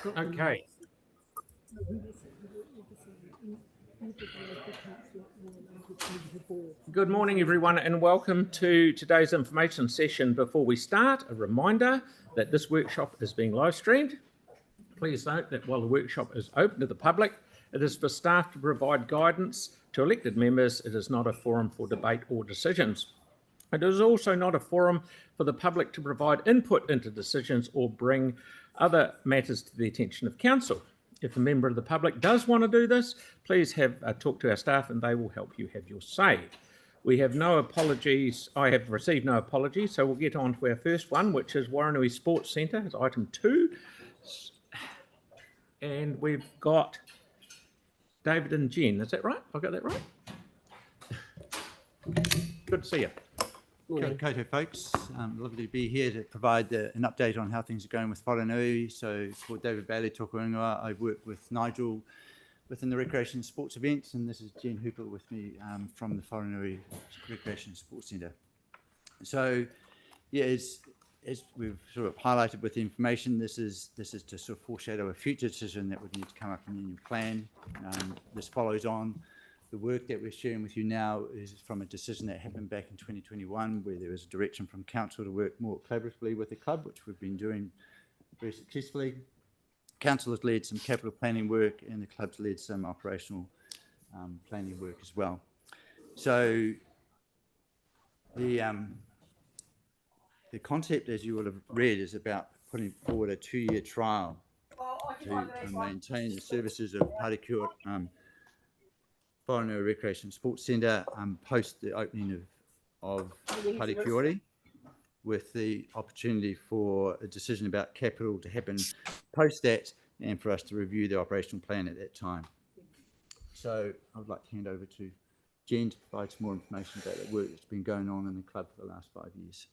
Okay. Good morning, everyone, and welcome to today's information session. Before we start, a reminder that this workshop is being live streamed. Please note that while the workshop is open to the public, it is for staff to provide guidance to elected members. It is not a forum for debate or decisions. It is also not a forum for the public to provide input into decisions or bring other matters to the attention of council. If a member of the public does want to do this, please have a talk to our staff and they will help you have your say. We have no apologies. I have received no apologies, so we'll get on to our first one, which is Whanganui Sports Centre, it's item 2. And we've got David and Jen, is that right? I got that right? Good to see you. Kia ora koutou, folks. Lovely to be here to provide an update on how things are going with Whanganui. So for David Bailey, Tōku Ingoa, I've worked with Nigel within the Recreation and Sports events, and this is Jen Hooper with me from the Whanganui Recreation and Sports Centre. So yeah, as we've sort of highlighted with the information, this is to sort of foreshadow a future decision that would need to come up in your plan. This follows on. The work that we're sharing with you now is from a decision that happened back in 2021, where there was a direction from council to work more collaboratively with the club, which we've been doing very successfully. Council has led some capital planning work, and the club's led some operational planning work as well. So the concept, as you will have read, is about putting forward a 2-year trial to maintain the services of Parikura Whanganui Recreation Sports Centre post the opening of Parikura, with the opportunity for a decision about capital to happen post that, and for us to review the operational plan at that time. So I would like to hand over to Jen to provide some more information about the work that's been going on in the club for the last 5 years.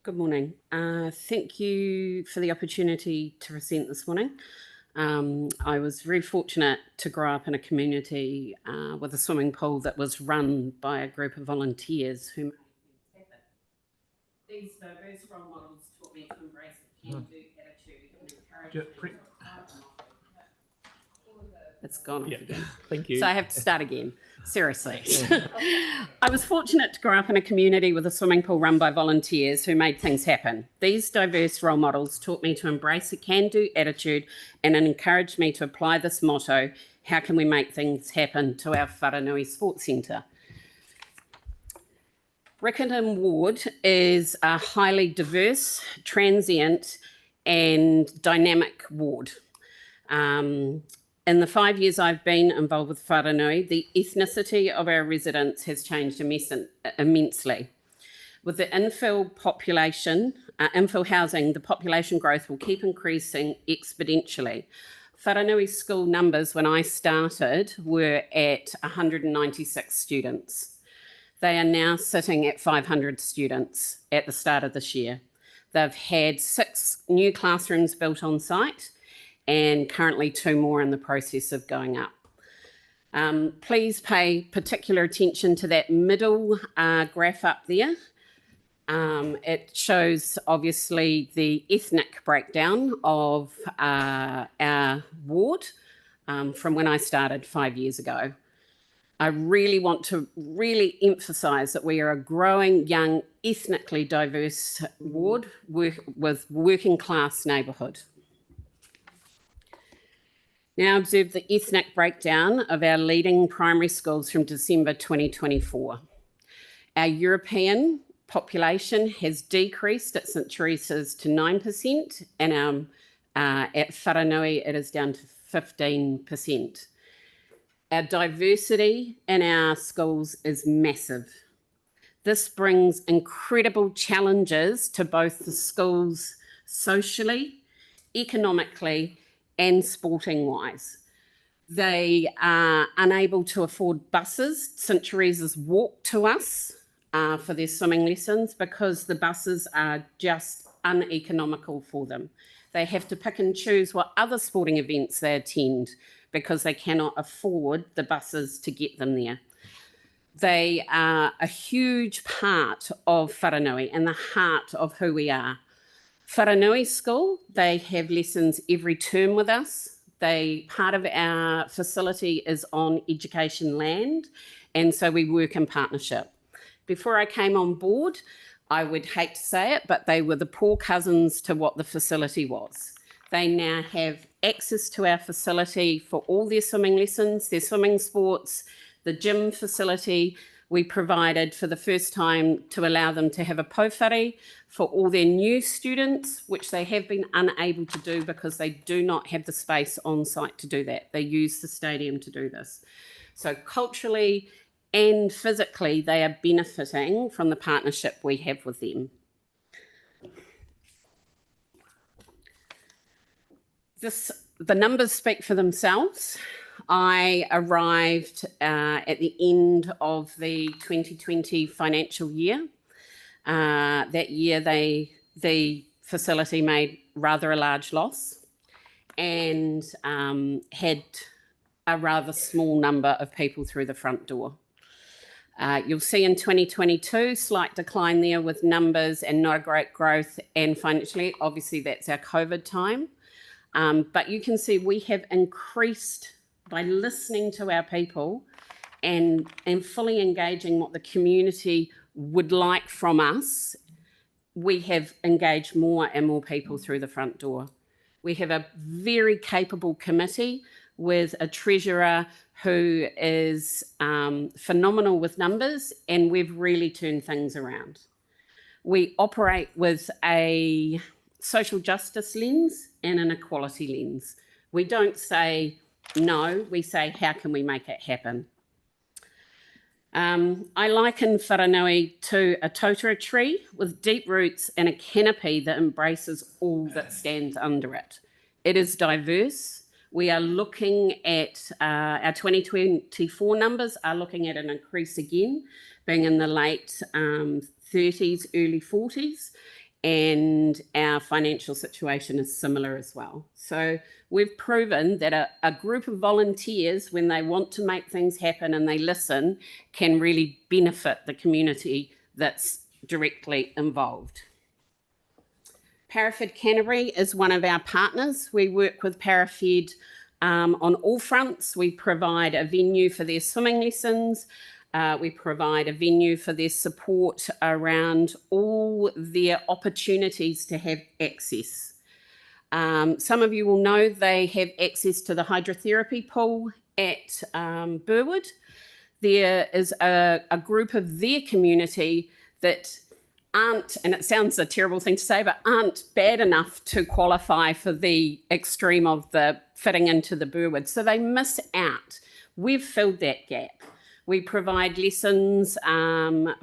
Good morning. Thank you for the opportunity to present this morning. I was very fortunate to grow up in a community with a swimming pool that was run by a group of volunteers who made things happen. These diverse role models taught me to embrace a can-do attitude and encourage. It's gone off again. Thank you. So I have to start again. Seriously. I was fortunate to grow up in a community with a swimming pool run by volunteers who made things happen. These diverse role models taught me to embrace a can-do attitude and encouraged me to apply this motto: how can we make things happen, to our Whanganui Sports Centre. Riccarton Ward is a highly diverse, transient and dynamic ward. In the 5 years I've been involved with Whanganui, the ethnicity of our residents has changed immensely. With the infill housing, the population growth will keep increasing exponentially. Whanganui school numbers when I started were at 196 students. They are now sitting at 500 students at the start of this year. They've had 6 new classrooms built on site, and currently 2 more in the process of going up. Please pay particular attention to that middle graph up there. It shows obviously the ethnic breakdown of our ward from when I started 5 years ago. I really want to emphasise that we are a growing, young, ethnically diverse ward with working class neighbourhood. Now observe the ethnic breakdown of our leading primary schools from December 2024. Our European population has decreased at St Teresa's to 9%, and at Whanganui it is down to 15%. Our diversity in our schools is massive. This brings incredible challenges to both the schools socially, economically, and sporting wise. They are unable to afford buses. St Teresa's walk to us for their swimming lessons because the buses are just uneconomical for them. They have to pick and choose what other sporting events they attend because they cannot afford the buses to get them there. They are a huge part of Whanganui and the heart of who we are. Wharanui School, they have lessons every term with us. Part of our facility is on education land, and so we work in partnership. Before I came on board, I would hate to say it, but they were the poor cousins to what the facility was. They now have access to our facility for all their swimming lessons, their swimming sports, the gym facility. We provided for the first time to allow them to have a powhare for all their new students, which they have been unable to do because they do not have the space on site to do that. They use the stadium to do this. So culturally and physically, they are benefiting from the partnership we have with them. The numbers speak for themselves. I arrived at the end of the 2020 financial year. That year, the facility made rather a large loss and had a rather small number of people through the front door. You'll see in 2022, slight decline there with numbers and not a great growth, and financially, obviously that's our COVID time. But you can see we have increased by listening to our people and fully engaging what the community would like from us. We have engaged more and more people through the front door. We have a very capable committee with a treasurer who is phenomenal with numbers, and we've really turned things around. We operate with a social justice lens and an equality lens. We don't say no, we say how can we make it happen? I liken Wharanui to a totara tree with deep roots and a canopy that embraces all that stands under it. It is diverse. We are looking at our 2024 numbers are looking at an increase again, being in the late 30s, early 40s, and our financial situation is similar as well. So we've proven that a group of volunteers, when they want to make things happen and they listen, can really benefit the community that's directly involved. Parafed Canterbury is one of our partners. We work with Parafed on all fronts. We provide a venue for their swimming lessons. We provide a venue for their support around all their opportunities to have access. Some of you will know they have access to the hydrotherapy pool at Burwood. There is a group of their community that aren't, and it sounds a terrible thing to say, but aren't bad enough to qualify for the extreme of the fitting into the Burwood. So they miss out. We've filled that gap. We provide lessons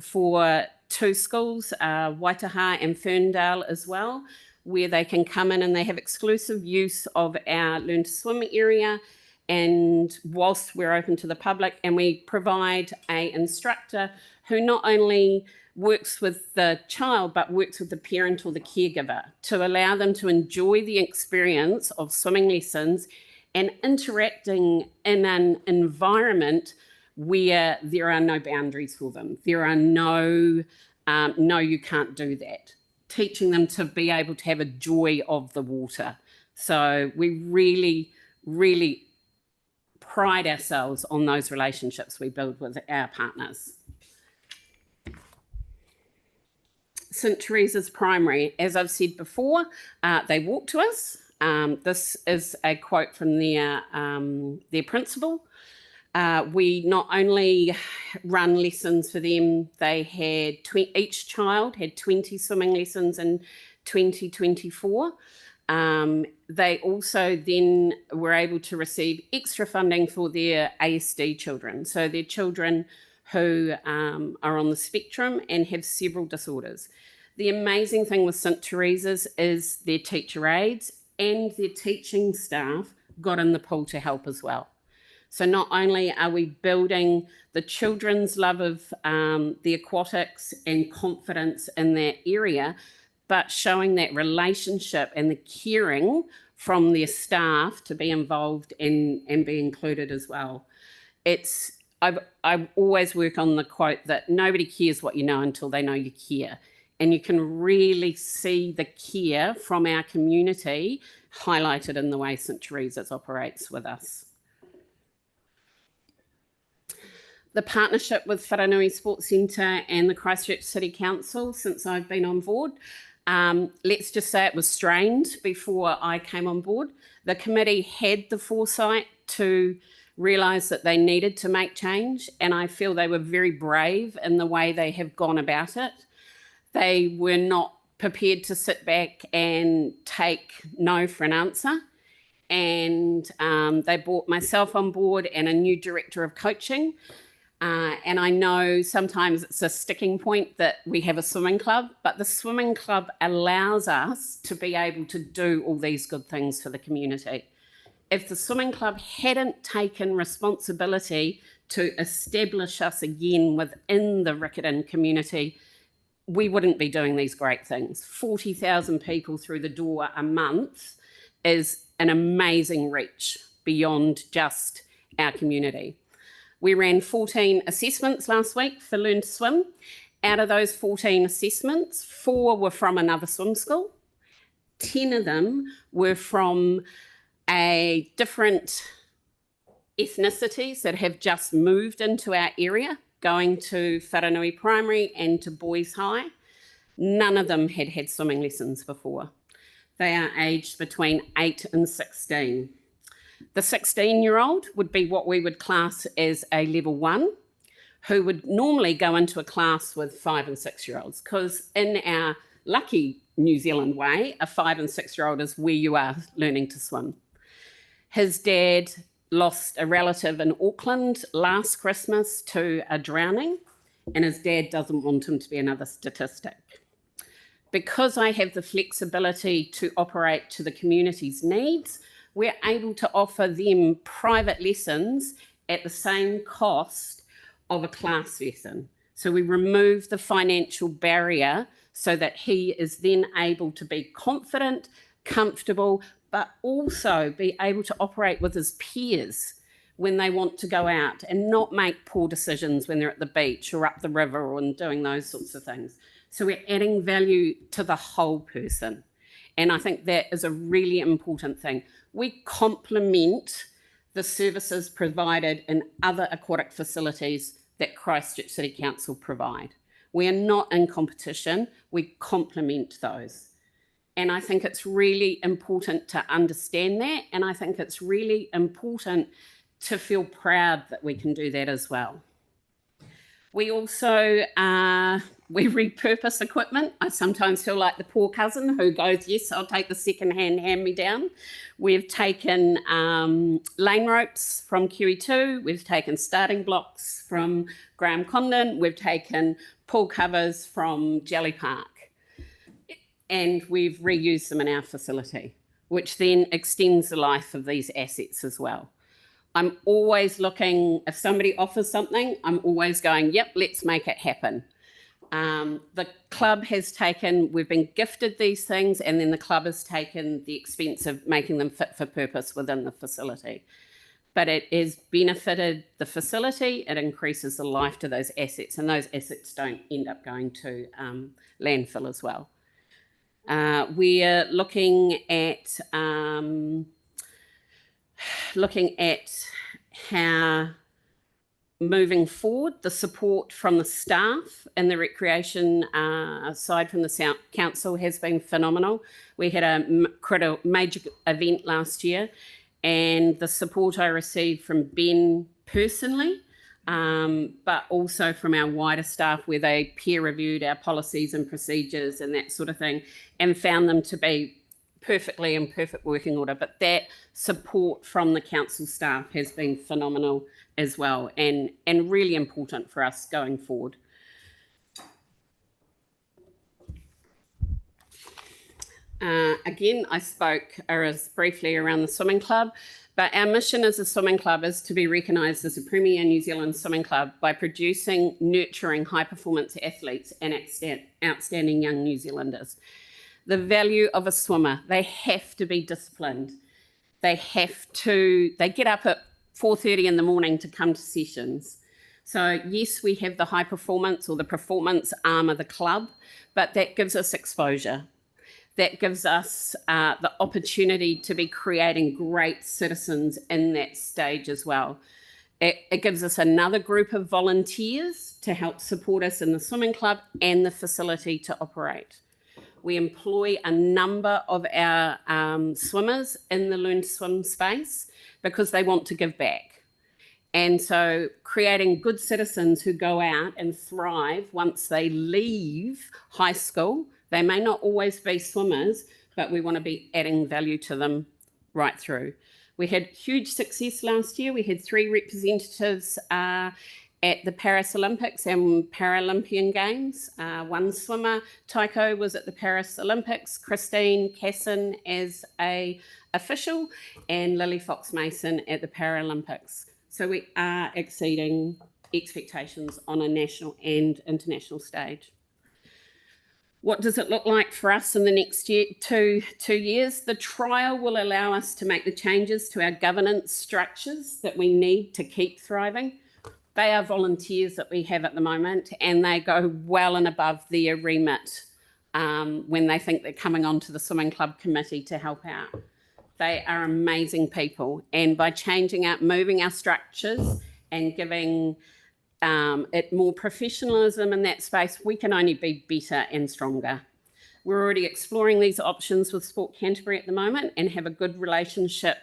for two schools, Waitaha and Ferndale as well, where they can come in and they have exclusive use of our Learn to Swim area, and whilst we're open to the public, and we provide an instructor who not only works with the child but works with the parent or the caregiver to allow them to enjoy the experience of swimming lessons and interacting in an environment where there are no boundaries for them. There are no, you can't do that. Teaching them to be able to have a joy of the water. So we really, really pride ourselves on those relationships we build with our partners. St. Teresa's Primary, as I've said before, they walk to us. This is a quote from their principal. We not only run lessons for them, they had each child had 20 swimming lessons in 2024. They also then were able to receive extra funding for their ASD children. So their children who are on the spectrum and have several disorders. The amazing thing with St. Teresa's is their teacher aides and their teaching staff got in the pool to help as well. So not only are we building the children's love of the aquatics and confidence in that area, but showing that relationship and the caring from their staff to be involved and be included as well. I always work on the quote that nobody cares what you know until they know you care. And you can really see the care from our community highlighted in the way St Teresa's operates with us. The partnership with Whanganui Sports Centre and the Christchurch City Council since I've been on board, let's just say it was strained before I came on board. The committee had the foresight to realise that they needed to make change, and I feel they were very brave in the way they have gone about it. They were not prepared to sit back and take no for an answer. And they brought myself on board and a new director of coaching. And I know sometimes it's a sticking point that we have a swimming club, but the swimming club allows us to be able to do all these good things for the community. If the swimming club hadn't taken responsibility to establish us again within the Riccarton community, we wouldn't be doing these great things. 40,000 people through the door a month is an amazing reach beyond just our community. We ran 14 assessments last week for Learn to Swim. Out of those 14 assessments, 4 were from another swim school. 10 of them were from a different ethnicities that have just moved into our area, going to Whanganui Primary and to Boys High. None of them had had swimming lessons before. They are aged between 8 and 16. The 16-year-old would be what we would class as a level 1, who would normally go into a class with 5 and 6-year-olds, because in our lucky New Zealand way, a 5 and 6-year-old is where you are learning to swim. His dad lost a relative in Auckland last Christmas to a drowning, and his dad doesn't want him to be another statistic. Because I have the flexibility to operate to the community's needs, we're able to offer them private lessons at the same cost of a class lesson. So we remove the financial barrier so that he is then able to be confident, comfortable, but also be able to operate with his peers when they want to go out and not make poor decisions when they're at the beach or up the river and doing those sorts of things. So we're adding value to the whole person. And I think that is a really important thing. We complement the services provided in other aquatic facilities that Christchurch City Council provide. We are not in competition, we complement those. And I think it's really important to understand that, and I think it's really important to feel proud that we can do that as well. We also, we repurpose equipment. I sometimes feel like the poor cousin who goes, yes, I'll take the second-hand hand-me-down. We've taken lane ropes from QE2. We've taken starting blocks from Graham Condon. We've taken pool covers from Jelly Park. And we've reused them in our facility, which then extends the life of these assets as well. I'm always looking, if somebody offers something, I'm always going, yep, let's make it happen. The club has taken, we've been gifted these things, and then the club has taken the expense of making them fit for purpose within the facility. But it has benefited the facility, it increases the life to those assets, and those assets don't end up going to landfill as well. We're looking at how moving forward the support from the staff and the recreation side from the council has been phenomenal. We had a major event last year, and the support I received from Ben personally, but also from our wider staff, where they peer reviewed our policies and procedures and that sort of thing, and found them to be perfectly in perfect working order. But that support from the council staff has been phenomenal as well, and really important for us going forward. Again, I spoke briefly around the swimming club, but our mission as a swimming club is to be recognised as a premier New Zealand swimming club by producing, nurturing high-performance athletes and outstanding young New Zealanders. The value of a swimmer, they have to be disciplined. They get up at 4:30 in the morning to come to sessions. So yes, we have the high performance or the performance arm of the club, but that gives us exposure. That gives us the opportunity to be creating great citizens in that stage as well. It gives us another group of volunteers to help support us in the swimming club and the facility to operate. We employ a number of our swimmers in the Learn to Swim space because they want to give back. And so creating good citizens who go out and thrive once they leave high school. They may not always be swimmers, but we want to be adding value to them right through. We had huge success last year. We had 3 representatives at the Paris Olympics and Paralympian Games. One swimmer, Taiko, was at the Paris Olympics, Christine Casson as a official, and Lily Fox-Mason at the Paralympics. So we are exceeding expectations on a national and international stage. What does it look like for us in the next year, two years? The trial will allow us to make the changes to our governance structures that we need to keep thriving. They are volunteers that we have at the moment, and they go well and above their remit when they think they're coming onto the swimming club committee to help out. They are amazing people, and by changing out, moving our structures and giving it more professionalism in that space, we can only be better and stronger. We're already exploring these options with Sport Canterbury at the moment and have a good relationship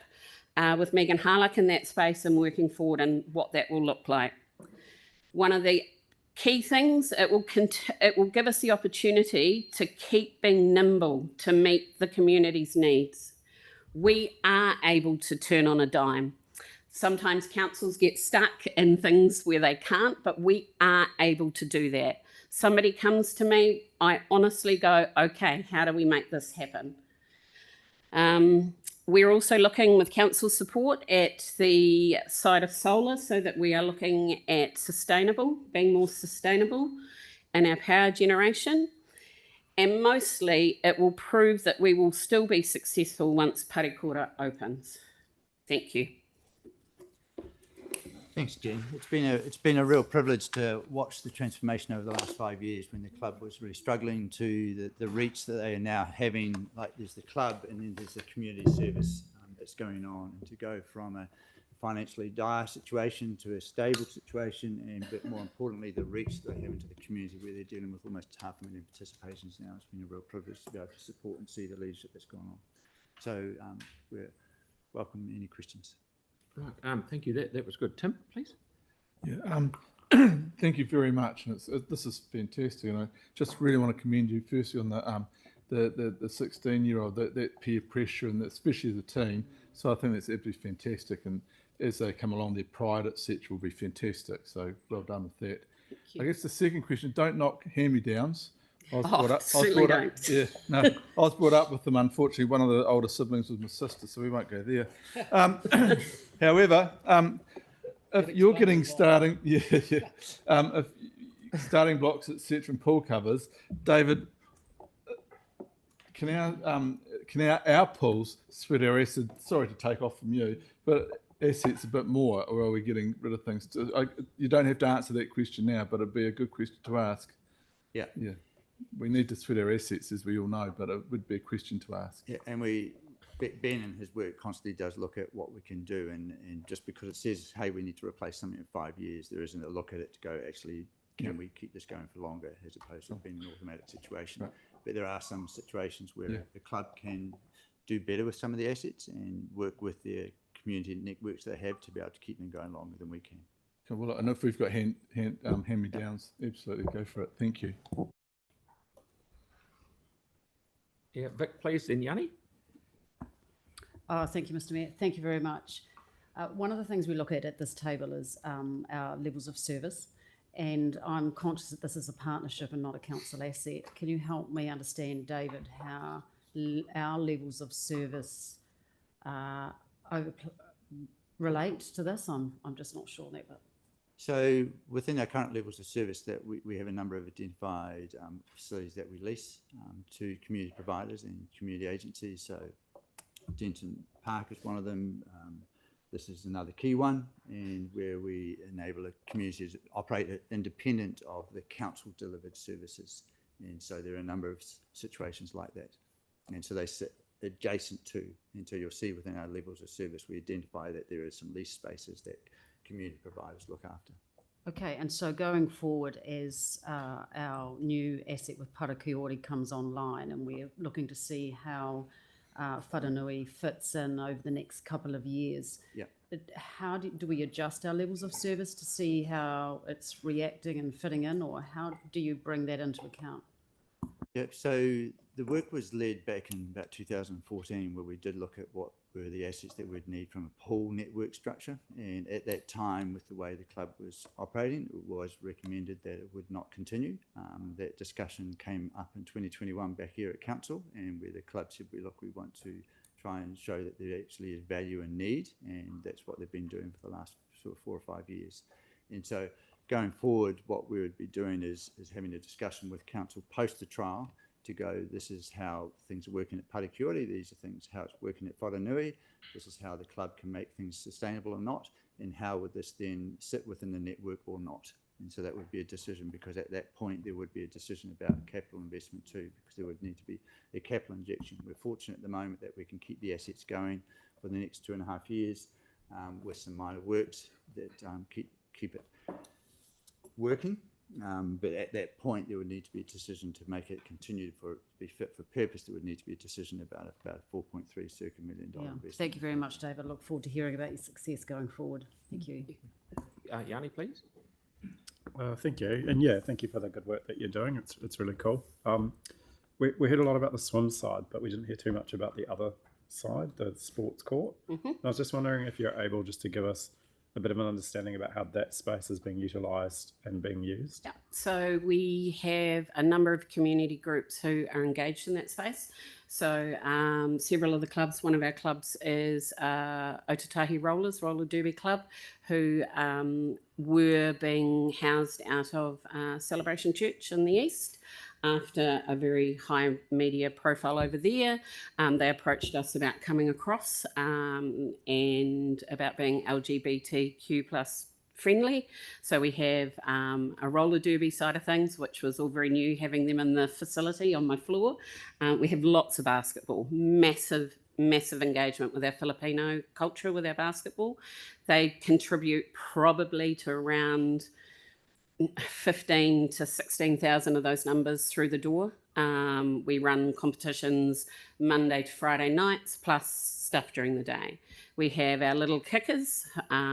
with Megan Harlock in that space and working forward and what that will look like. One of the key things, it will give us the opportunity to keep being nimble to meet the community's needs. We are able to turn on a dime. Sometimes councils get stuck in things where they can't, but we are able to do that. Somebody comes to me, I honestly go, okay, how do we make this happen? We're also looking with council support at the side of solar so that we are looking at being more sustainable in our power generation. And mostly it will prove that we will still be successful once Parikura opens. Thank you. Thanks, Jen. It's been a real privilege to watch the transformation over the last 5 years when the club was really struggling to the reach that they are now having. Like there's the club and then there's the community service that's going on, and to go from a financially dire situation to a stable situation, and but more importantly the reach that they have into the community where they're dealing with almost 500,000 participations now. It's been a real privilege to be able to support and see the leadership that's gone on. So we're welcome any questions. Right, thank you. That was good. Tim, please. Yeah, thank you very much. And this is fantastic. And I just really want to commend you firstly on the 16-year-old, that peer pressure, and especially the team. So I think that's absolutely fantastic. And as they come along, their pride, etc., will be fantastic. So well done with that. I guess the second question: don't knock hand-me-downs. I was brought up with them. Unfortunately, one of the older siblings was my sister, so we won't go there. However, if you're getting starting, if starting blocks, etc., and pool covers, David, can our pools spread our assets? Sorry to take off from you, but assets a bit more, or are we getting rid of things? You don't have to answer that question now, but it'd be a good question to ask. Yeah. We need to spread our assets, as we all know, but it would be a question to ask. Yeah, and Ben and his work constantly does look at what we can do, and just because it says, hey, we need to replace something in 5 years, there isn't a look at it to go, actually, can we keep this going for longer, as opposed to being an automatic situation. Right. But there are some situations where the club can do better with some of the assets and work with their community networks they have to be able to keep them going longer than we can. Okay, well, and if we've got hand-me-downs, absolutely go for it. Thank you. Yeah, Vic, please, then Yanni. Thank you, Mr. Mayor. Thank you very much. One of the things we look at this table is our levels of service, and I'm conscious that this is a partnership and not a council asset. Can you help me understand, David, how our levels of service relate to this? I'm just not sure on that bit. So within our current levels of service, that we have a number of identified facilities that we lease to community providers and community agencies. So Denton Park is one of them. This is another key one, and where we enable a community to operate independent of the council delivered services. And so there are a number of situations like that. And so they sit adjacent to, and so you'll see within our levels of service, we identify that there are some lease spaces that community providers look after. Okay, and so going forward, as our new asset with Parakiori comes online, and we're looking to see how Whananui fits in over the next couple of years. Yeah. How do we adjust our levels of service to see how it's reacting and fitting in, or how do you bring that into account? Yep, so the work was led back in about 2014, where we did look at what were the assets that we'd need from a pool network structure. And at that time, with the way the club was operating, it was recommended that it would not continue. That discussion came up in 2021 back here at council, and where the club said, we want to try and show that there actually is value and need, and that's what they've been doing for the last sort of 4 or 5 years. And so going forward, what we would be doing is having a discussion with council post the trial to go, this is how things are working at Parakiori, these are things how it's working at Whananui, this is how the club can make things sustainable or not, and how would this then sit within the network or not. And so that would be a decision, because at that point there would be a decision about capital investment too, because there would need to be a capital injection. We're fortunate at the moment that we can keep the assets going for the next 2.5 years with some minor works that keep it working, but at that point there would need to be a decision to make it continue for it to be fit for purpose. There would need to be a decision about a $4.3 million investment. Thank you very much, David. Look forward to hearing about your success going forward. Thank you. Yanni, please. Thank you, and yeah, thank you for the good work that you're doing. It's really cool. We heard a lot about the swim side, but we didn't hear too much about the other side, the sports court. I was just wondering if you're able just to give us a bit of an understanding about how that space is being utilised and being used. Yeah. So we have a number of community groups who are engaged in that space. So several of the clubs, one of our clubs is Otatahi Roller Derby Club, who were being housed out of Celebration Church in the east. After a very high media profile over there, they approached us about coming across and about being LGBTQ plus friendly. So we have a roller derby side of things, which was all very new, having them in the facility on my floor. We have lots of basketball, massive engagement with our Filipino culture with our basketball. They contribute probably to around 15 to 16,000 of those numbers through the door. We run competitions Monday to Friday nights, plus stuff during the day. We have our little kickers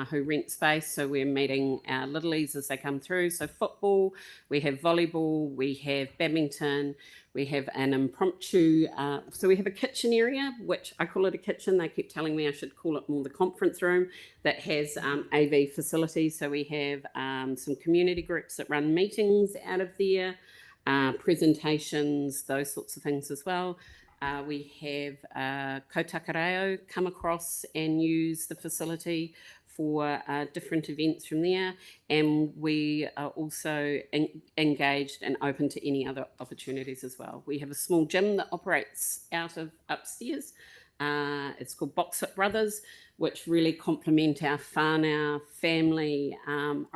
who rent space, so we're meeting our littlies as they come through. So football, we have volleyball, we have badminton, we have an impromptu, so we have a kitchen area, which I call it a kitchen. They keep telling me I should call it more the conference room, that has AV facilities. So we have some community groups that run meetings out of there, presentations, those sorts of things as well. We have Kotakareo come across and use the facility for different events from there, and we are also engaged and open to any other opportunities as well. We have a small gym that operates out of upstairs. It's called Box It Brothers, which really complement our whānau family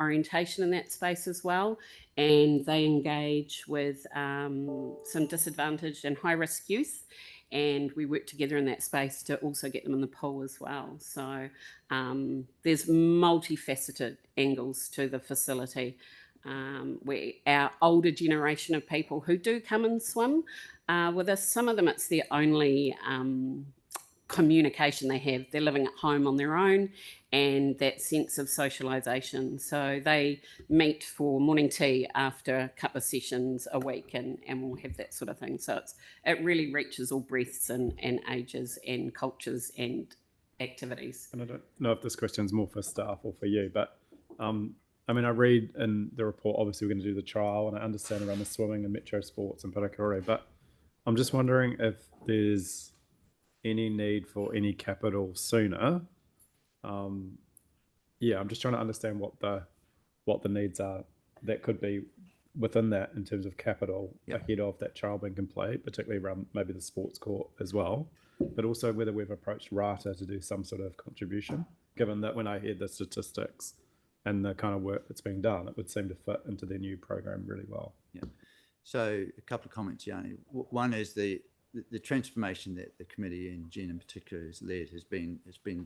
orientation in that space as well. And they engage with some disadvantaged and high-risk youth, and we work together in that space to also get them in the pool as well. So there's multifaceted angles to the facility. Our older generation of people who do come and swim with us, some of them it's their only communication they have. They're living at home on their own, and that sense of socialisation. So they meet for morning tea after a couple of sessions a week, and we'll have that sort of thing. So it really reaches all breadths and ages and cultures and activities. And I don't know if this question's more for staff or for you, but I mean, I read in the report, obviously we're going to do the trial, and I understand around the swimming and metro sports and Parakiori, but I'm just wondering if there's any need for any capital sooner. I'm just trying to understand what the needs are that could be within that in terms of capital Yep. ahead of that trial being complete, particularly around maybe the sports court as well, but also whether we've approached RATA to do some sort of contribution, given that when I hear the statistics and the kind of work that's being done, it would seem to fit into their new program really well. Yeah. So a couple of comments, Yanni. One is the transformation that the committee and Jen in particular has led has been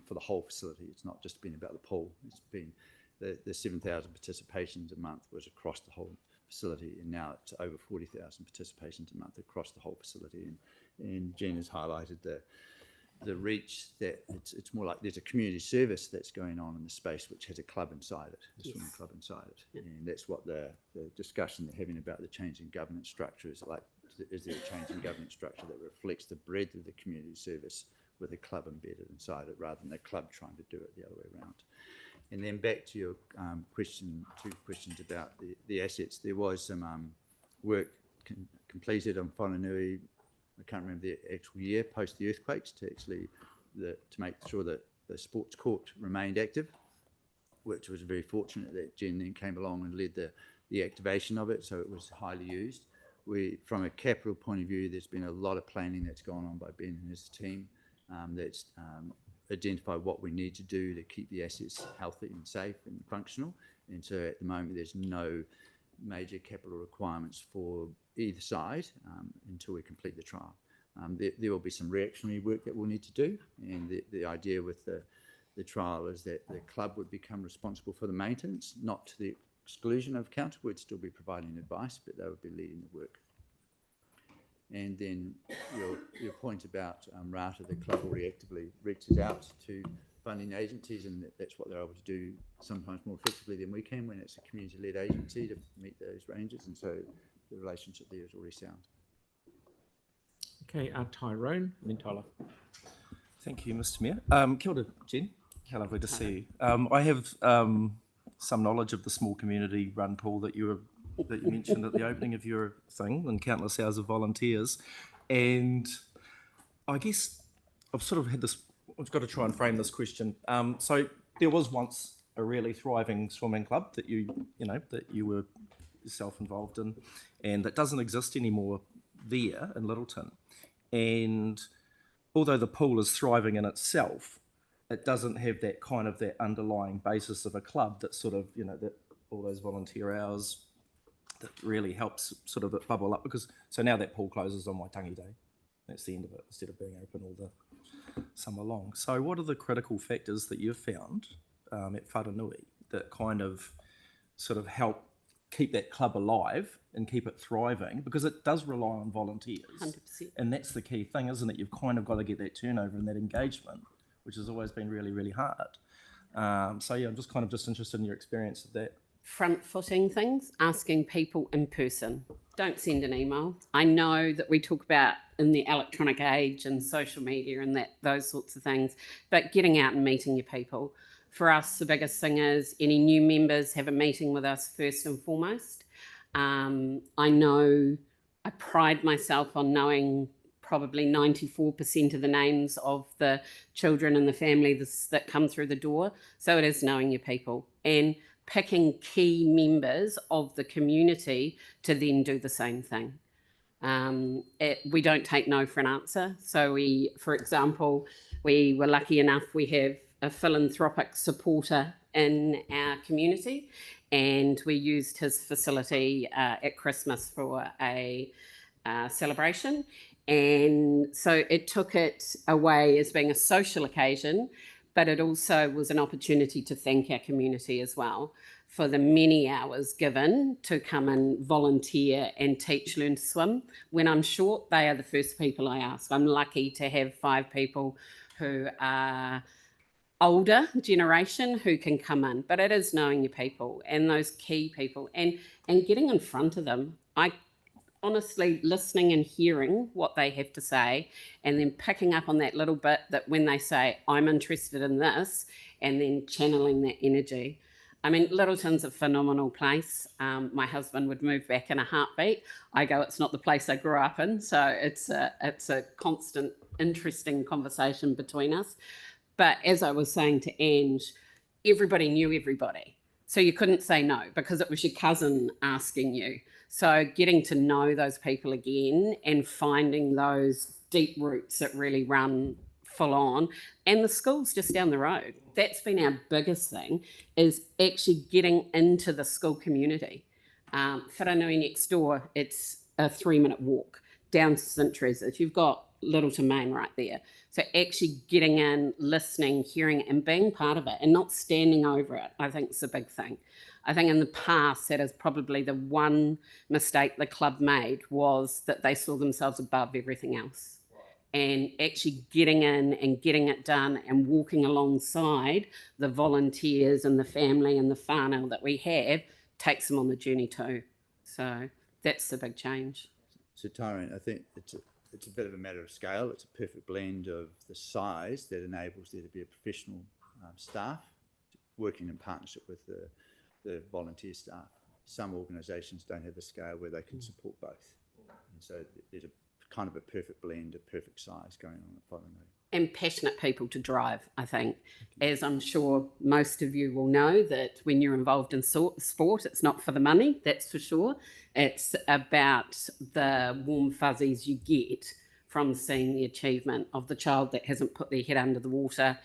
for the whole facility. It's not just been about the pool. It's been the 7,000 participations a month was across the whole facility, and now it's over 40,000 participations a month across the whole facility. And Jen has highlighted the reach that it's more like there's a community service that's going on in the space which has a club inside it, a swimming club inside it. Yeah. And that's what the discussion they're having about the change in governance structure is like. Is there a change in governance structure that reflects the breadth of the community service with a club embedded inside it rather than a club trying to do it the other way around? And then back to your two questions about the assets. There was some work completed on Whananui, I can't remember the actual year, post the earthquakes to actually to make sure that the sports court remained active, which was very fortunate that Jen then came along and led the activation of it, so it was highly used. From a capital point of view, there's been a lot of planning that's gone on by Ben and his team that's identified what we need to do to keep the assets healthy and safe and functional. And so at the moment, there's no major capital requirements for either side until we complete the trial. There will be some reactionary work that we'll need to do. And the idea with the trial is that the club would become responsible for the maintenance, not to the exclusion of council. Would still be providing advice, but they would be leading the work. And then your point about RATA, the club already actively reaches out to funding agencies, and that's what they're able to do sometimes more effectively than we can when it's a community-led agency to meet those ranges, and so the relationship there is already sound. Okay, Tyrone, and then Tyler. Thank you, Mr. Mayor. Kia ora, Jen. How lovely to see you. I have some knowledge of the small community-run pool that you mentioned at the opening of your thing, and countless hours of volunteers. And I guess I've sort of had this. I've got to try and frame this question. So there was once a really thriving swimming club that you were yourself involved in, and that doesn't exist anymore there in Littleton. And although the pool is thriving in itself, it doesn't have that kind of that underlying basis of a club that sort of, that all those volunteer hours that really helps sort of bubble up, because so now that pool closes on Waitangi Day. That's the end of it, instead of being open all the summer long. So what are the critical factors that you've found at Whananui that kind of sort of help keep that club alive and keep it thriving? Because it does rely on volunteers. 100%. And that's the key thing, isn't it? You've kind of got to get that turnover and that engagement, which has always been really, really hard. So yeah, I'm just interested in your experience of that. Front-footing things, asking people in person. Don't send an email. I know that we talk about in the electronic age and social media and those sorts of things, but getting out and meeting your people. For us, the biggest thing is any new members have a meeting with us first and foremost. I know I pride myself on knowing probably 94% of the names of the children in the family that come through the door. So it is knowing your people and picking key members of the community to then do the same thing. We don't take no for an answer. So for example, we were lucky enough, we have a philanthropic supporter in our community, and we used his facility at Christmas for a celebration. And so it took it away as being a social occasion, but it also was an opportunity to thank our community as well for the many hours given to come and volunteer and teach, learn to swim. When I'm short, they are the first people I ask. I'm lucky to have 5 people who are older generation who can come in, but it is knowing your people and those key people and getting in front of them. I honestly listening and hearing what they have to say and then picking up on that little bit that when they say, I'm interested in this, and then channeling that energy. I mean, Littleton's a phenomenal place. My husband would move back in a heartbeat. I go, it's not the place I grew up in. So it's a constant, interesting conversation between us. But as I was saying to Ange, everybody knew everybody. So you couldn't say no because it was your cousin asking you. So getting to know those people again and finding those deep roots that really run full on. And the school's just down the road. That's been our biggest thing, is actually getting into the school community. Whananui next door, it's a 3-minute walk down to St Teresa's. You've got Littleton Main right there. So actually getting in, listening, hearing it, and being part of it and not standing over it, I think is a big thing. I think in the past, that is probably the one mistake the club made, was that they saw themselves above everything else. And actually getting in and getting it done and walking alongside the volunteers and the family and the whānau that we have takes them on the journey too. So that's the big change. So Tyrone, I think it's a bit of a matter of scale. It's a perfect blend of the size that enables there to be a professional staff working in partnership with the volunteer staff. Some organisations don't have a scale where they can support both. And so there's a kind of a perfect blend, a perfect size going on at Whananui. And passionate people to drive, I think. As I'm sure most of you will know, that when you're involved in sport, it's not for the money, that's for sure. It's about the warm fuzzies you get from seeing the achievement of the child that hasn't put their head under the water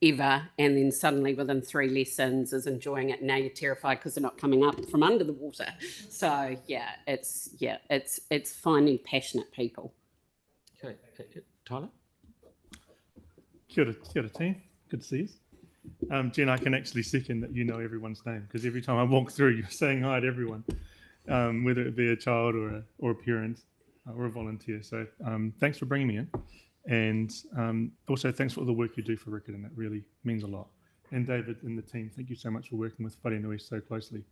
ever, and then suddenly within 3 lessons is enjoying it. Now you're terrified because they're not coming up from under the water. So it's finding passionate people. Okay, Tyler? Kia ora team, good to see you. Jen, I can actually second that you know everyone's name, because every time I walk through, you're saying hi to everyone, whether it be a child or a parent or a volunteer. So thanks for bringing me in. And also thanks for all the work you do for Riccarton. It really means a lot. And David and the team, thank you so much for working with Whananui so closely.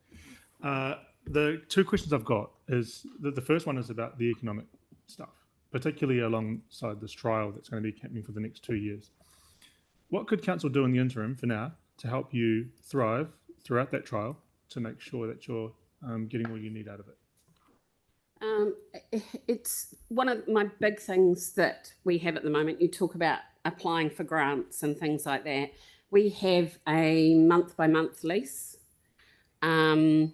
The 2 questions I've got is, the first one is about the economic stuff, particularly alongside this trial that's going to be happening for the next 2 years. What could council do in the interim for now to help you thrive throughout that trial, to make sure that you're getting all you need out of it? It's one of my big things that we have at the moment. You talk about applying for grants and things like that. We have a month-by-month lease, and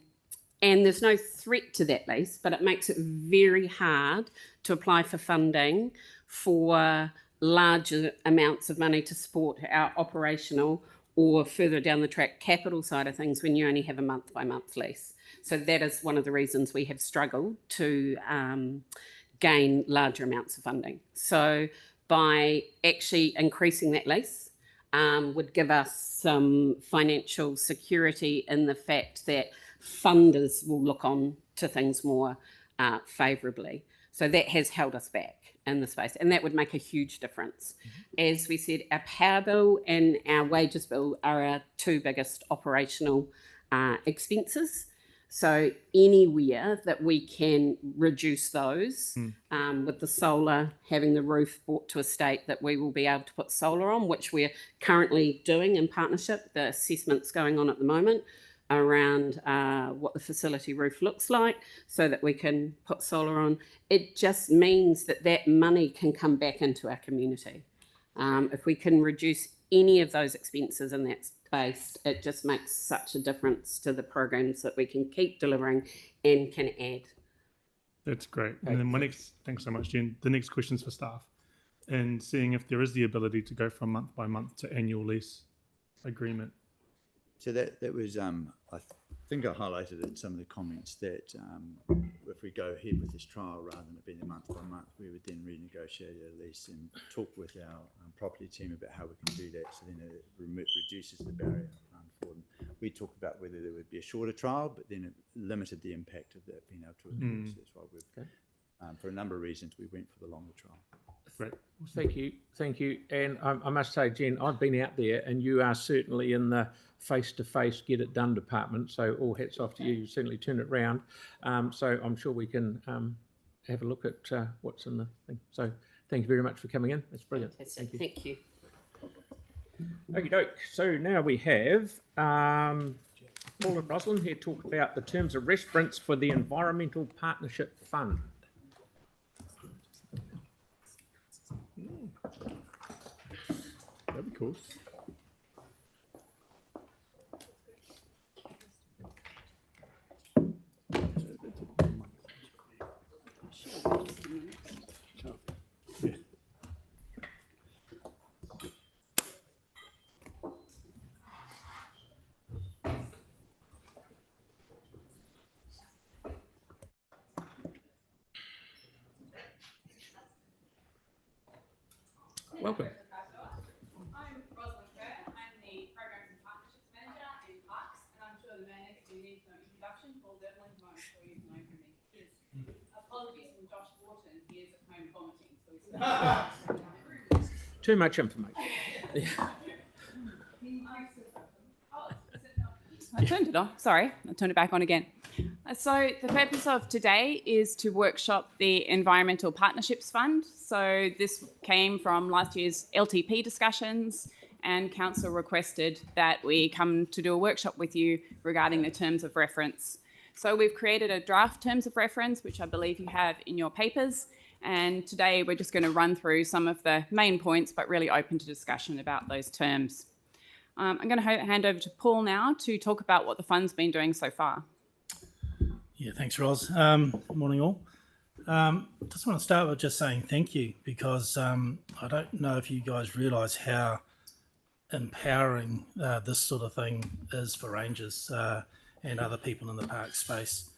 there's no threat to that lease, but it makes it very hard to apply for funding for larger amounts of money to support our operational or further down the track capital side of things when you only have a month-by-month lease. So that is one of the reasons we have struggled to gain larger amounts of funding. So by actually increasing that lease would give us some financial security in the fact that funders will look on to things more favourably. So that has held us back in the space, and that would make a huge difference. As we said, our power bill and our wages bill are our 2 biggest operational expenses. So anywhere that we can reduce those, with the solar, having the roof brought to a state that we will be able to put solar on, which we're currently doing in partnership. The assessment's going on at the moment around what the facility roof looks like so that we can put solar on. It just means that that money can come back into our community. If we can reduce any of those expenses in that space, it just makes such a difference to the programs that we can keep delivering and can add. That's great. And then thanks so much, Jen. The next question is for staff, and seeing if there is the ability to go from month by month to annual lease agreement. So that was, I think I highlighted in some of the comments that if we go ahead with this trial rather than it being a month by month, we would then renegotiate a lease and talk with our property team about how we can do that, so then it reduces the barrier for them. We talked about whether there would be a shorter trial, but then it limited the impact of that being able to occur. So that's why we've, for a number of reasons, we went for the longer trial. Great. Thank you. And I must say, Jen, I've been out there, and you are certainly in the face-to-face get it done department. So all hats off to you. You certainly turned it round. So I'm sure we can have a look at what's in the thing. So thank you very much for coming in. That's brilliant. Fantastic. Thank you. Okie doke. So now we have Paul and Rosalind here talk about the terms of reference for the Environmental Partnership Fund. That'd be cool. Welcome. I'm Rosalind Kerr. I'm the Programs and Partnerships Manager in Parks, and I'm sure the man next to me needs no introduction. Paul Devlin, who I'm sure you've known from his apologies from Josh Wharton. He is at home vomiting, so he's Too much information. I turned it off. Sorry, I turned it back on again. So the purpose of today is to workshop the Environmental Partnerships Fund. So this came from last year's LTP discussions, and council requested that we come to do a workshop with you regarding the terms of reference. So we've created a draft terms of reference, which I believe you have in your papers. And today we're just going to run through some of the main points, but really open to discussion about those terms. I'm going to hand over to Paul now to talk about what the fund's been doing so far. Yeah, thanks, Ros. Morning, all. Just want to start with just saying thank you, because I don't know if you guys realise how empowering this sort of thing is for rangers and other people in the park space.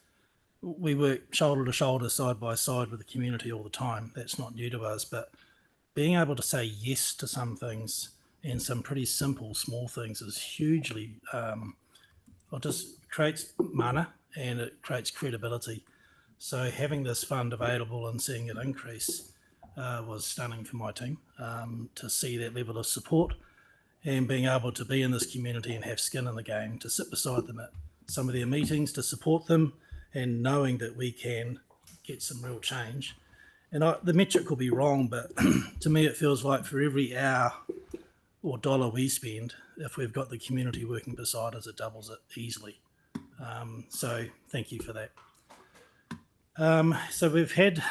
We work shoulder to shoulder, side by side with the community all the time. That's not new to us, but being able to say yes to some things and some pretty simple, small things is hugely, it just creates mana and it creates credibility. So having this fund available and seeing it increase was stunning for my team, to see that level of support and being able to be in this community and have skin in the game, to sit beside them at some of their meetings, to support them, and knowing that we can get some real change. And the metric will be wrong, but to me it feels like for every hour or dollar we spend, if we've got the community working beside us, it doubles it easily. So thank you for that. So we've had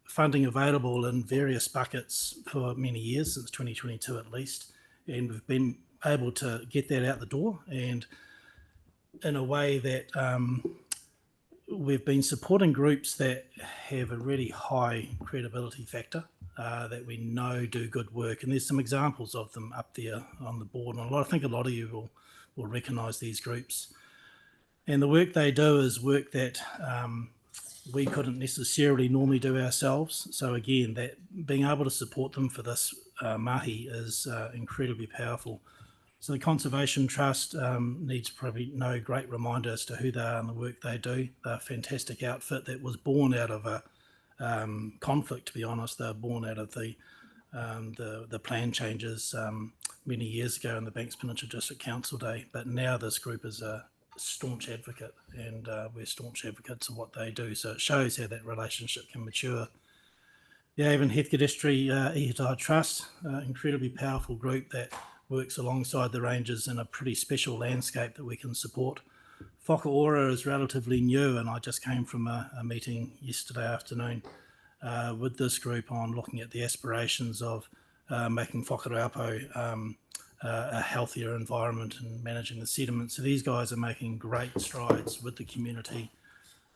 funding available in various buckets for many years, since 2022 at least, and we've been able to get that out the door, and in a way that we've been supporting groups that have a really high credibility factor, that we know do good work, and there's some examples of them up there on the board, and I think a lot of you will recognise these groups. And the work they do is work that we couldn't necessarily normally do ourselves. So again, that being able to support them for this mahi is incredibly powerful. So the Conservation Trust needs probably no great reminder as to who they are and the work they do. They're a fantastic outfit that was born out of a conflict, to be honest. They're born out of the plan changes many years ago in the Banks Peninsula District Council Day. But now this group is a staunch advocate, and we're staunch advocates of what they do. So it shows how that relationship can mature. The Avon Heathcote Ihitai Trust, incredibly powerful group that works alongside the rangers in a pretty special landscape that we can support. Whakaora is relatively new, and I just came from a meeting yesterday afternoon with this group on looking at the aspirations of making Whakaraupo a healthier environment and managing the sediment. So these guys are making great strides with the community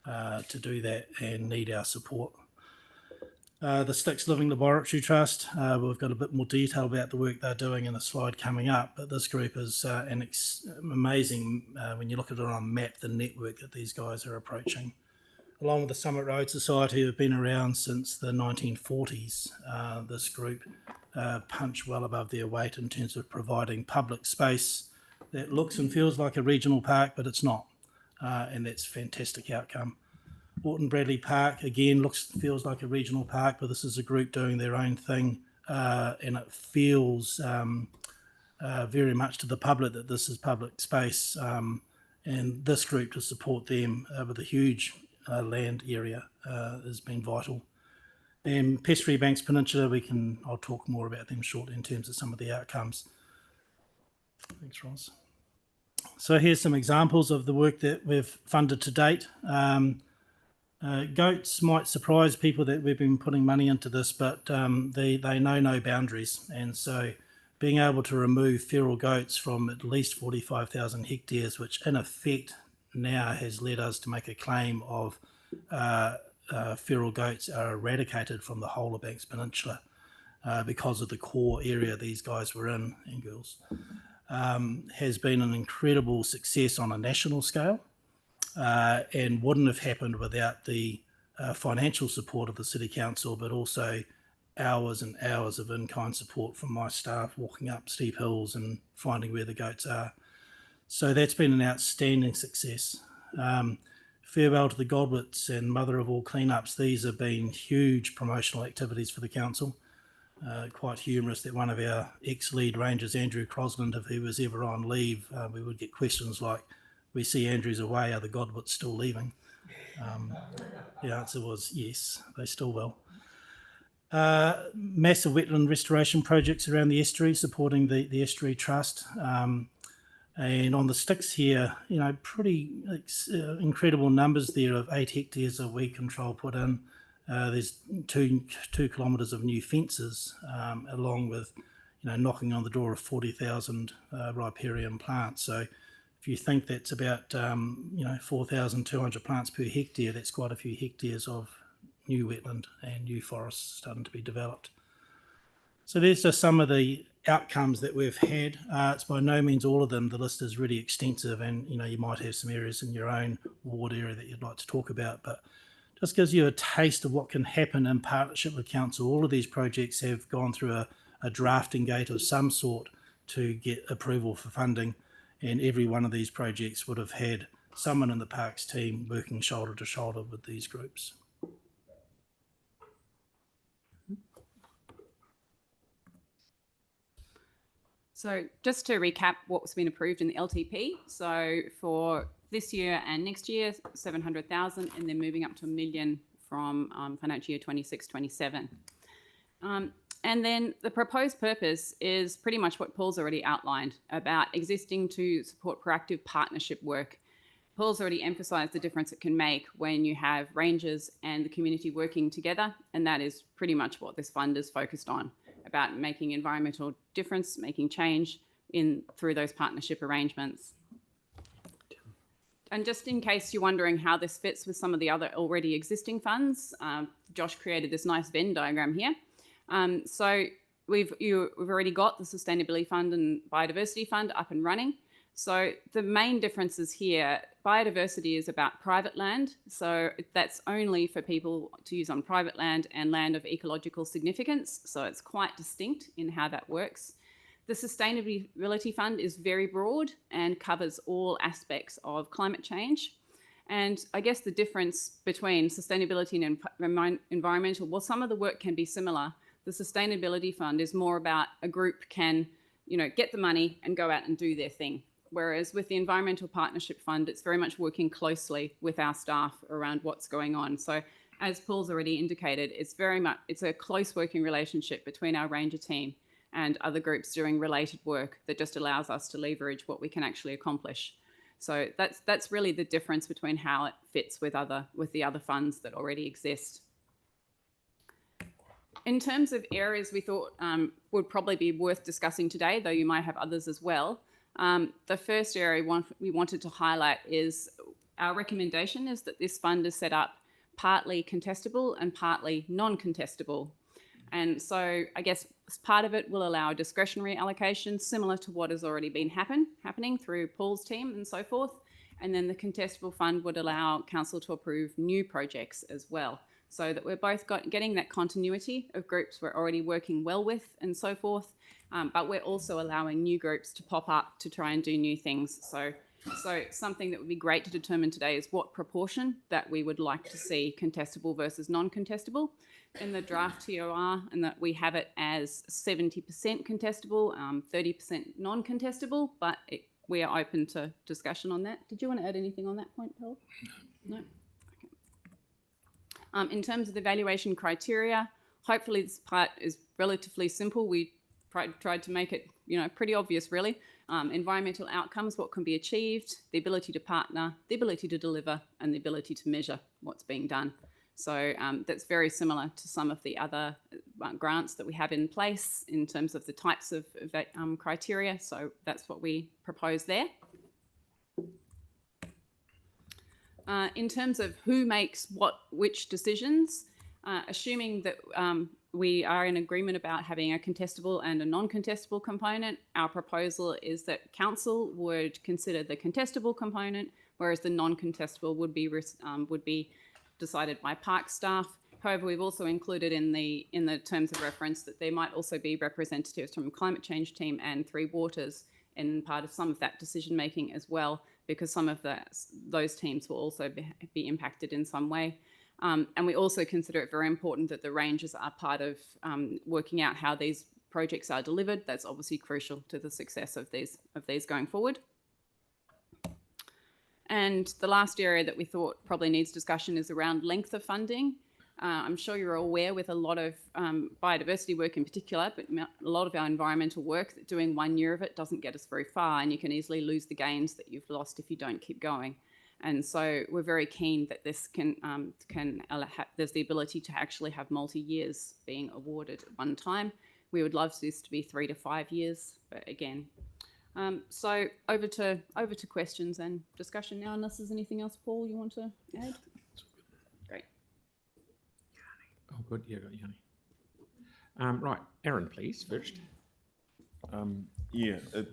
to do that and need our support. The Sticks Living Laboratory Trust, we've got a bit more detail about the work they're doing in a slide coming up, but this group is amazing when you look at it on a map, the network that these guys are approaching. Along with the Summit Road Society, who have been around since the 1940s, this group punch well above their weight in terms of providing public space that looks and feels like a regional park, but it's not, and that's a fantastic outcome. Orton Bradley Park, again, feels like a regional park, but this is a group doing their own thing, and it feels very much to the public that this is public space, and this group to support them with a huge land area has been vital. And Pestry Banks Peninsula, I'll talk more about them shortly in terms of some of the outcomes. Thanks, Ross. So here's some examples of the work that we've funded to date. Goats might surprise people that we've been putting money into this, but they know no boundaries. And so being able to remove feral goats from at least 45,000 hectares, which in effect now has led us to make a claim of feral goats are eradicated from the whole of Banks Peninsula because of the core area these guys were in, and girls, has been an incredible success on a national scale, and wouldn't have happened without the financial support of the City Council, but also hours and hours of in-kind support from my staff walking up steep hills and finding where the goats are. So that's been an outstanding success. Farewell to the Godwits and Mother of All Cleanups. These have been huge promotional activities for the council. Quite humorous that one of our ex-lead rangers, Andrew Crosland, if he was ever on leave, we would get questions like, "We see Andrew's away, are the Godwits still leaving?" The answer was yes, they still will. Massive wetland restoration projects around the estuary, supporting the Estuary Trust. And on the sticks here, you know, pretty incredible numbers there of 8 hectares of weed control put in. There's two kilometres of new fences, along with, you know, knocking on the door of 40,000 riparian plants. So if you think that's about, 4,200 plants per hectare, that's quite a few hectares of new wetland and new forests starting to be developed. So there's just some of the outcomes that we've had. It's by no means all of them. The list is really extensive, and you know, you might have some areas in your own ward area that you'd like to talk about, but just gives you a taste of what can happen in partnership with council. All of these projects have gone through a drafting gate of some sort to get approval for funding, and every one of these projects would have had someone in the parks team working shoulder to shoulder with these groups. So just to recap what's been approved in the LTP. So for this year and next year, 700,000, and then moving up to $1 million from financial year 26-27. And then the proposed purpose is pretty much what Paul's already outlined about existing to support proactive partnership work. Paul's already emphasised the difference it can make when you have rangers and the community working together, and that is pretty much what this fund is focused on, about making environmental difference, making change through those partnership arrangements. And just in case you're wondering how this fits with some of the other already existing funds, Josh created this nice Venn diagram here. So we've already got the Sustainability Fund and Biodiversity Fund up and running. So the main differences here, biodiversity is about private land. So that's only for people to use on private land and land of ecological significance. So it's quite distinct in how that works. The Sustainability Fund is very broad and covers all aspects of climate change. And I guess the difference between sustainability and environmental, well, some of the work can be similar. The Sustainability Fund is more about a group can, get the money and go out and do their thing. Whereas with the Environmental Partnership Fund, it's very much working closely with our staff around what's going on. So as Paul's already indicated, it's a close working relationship between our ranger team and other groups doing related work that just allows us to leverage what we can actually accomplish. So that's really the difference between how it fits with the other funds that already exist. In terms of areas we thought would probably be worth discussing today, though you might have others as well, the first area we wanted to highlight is our recommendation is that this fund is set up partly contestable and partly non-contestable. And so I guess part of it will allow discretionary allocation similar to what has already been happening through Paul's team and so forth. And then the contestable fund would allow council to approve new projects as well, so that we're both getting that continuity of groups we're already working well with and so forth. But we're also allowing new groups to pop up to try and do new things. So something that would be great to determine today is what proportion that we would like to see contestable versus non-contestable in the draft TOR, and that we have it as 70% contestable, 30% non-contestable, but we are open to discussion on that. Did you want to add anything on that point, Paul? No? Okay. In terms of the evaluation criteria, hopefully this part is relatively simple. We tried to make it, pretty obvious, really. Environmental outcomes, what can be achieved, the ability to partner, the ability to deliver, and the ability to measure what's being done. So that's very similar to some of the other grants that we have in place in terms of the types of criteria. So that's what we propose there. In terms of who makes which decisions, assuming that we are in agreement about having a contestable and a non-contestable component, our proposal is that council would consider the contestable component, whereas the non-contestable would be decided by park staff. However, we've also included in the terms of reference that there might also be representatives from climate change team and Three Waters in part of some of that decision making as well, because some of those teams will also be impacted in some way. And we also consider it very important that the rangers are part of working out how these projects are delivered. That's obviously crucial to the success of these going forward. And the last area that we thought probably needs discussion is around length of funding. I'm sure you're aware with a lot of biodiversity work in particular, but a lot of our environmental work, that doing 1 year of it doesn't get us very far, and you can easily lose the gains that you've lost if you don't keep going. And so we're very keen that this there's the ability to actually have multi-years being awarded at one time. We would love this to be 3 to 5 years, but again. So over to questions and discussion now, unless there's anything else, Paul, you want to add? Great. Oh, good. Yeah, got Yanni. Right, Aaron, please, first.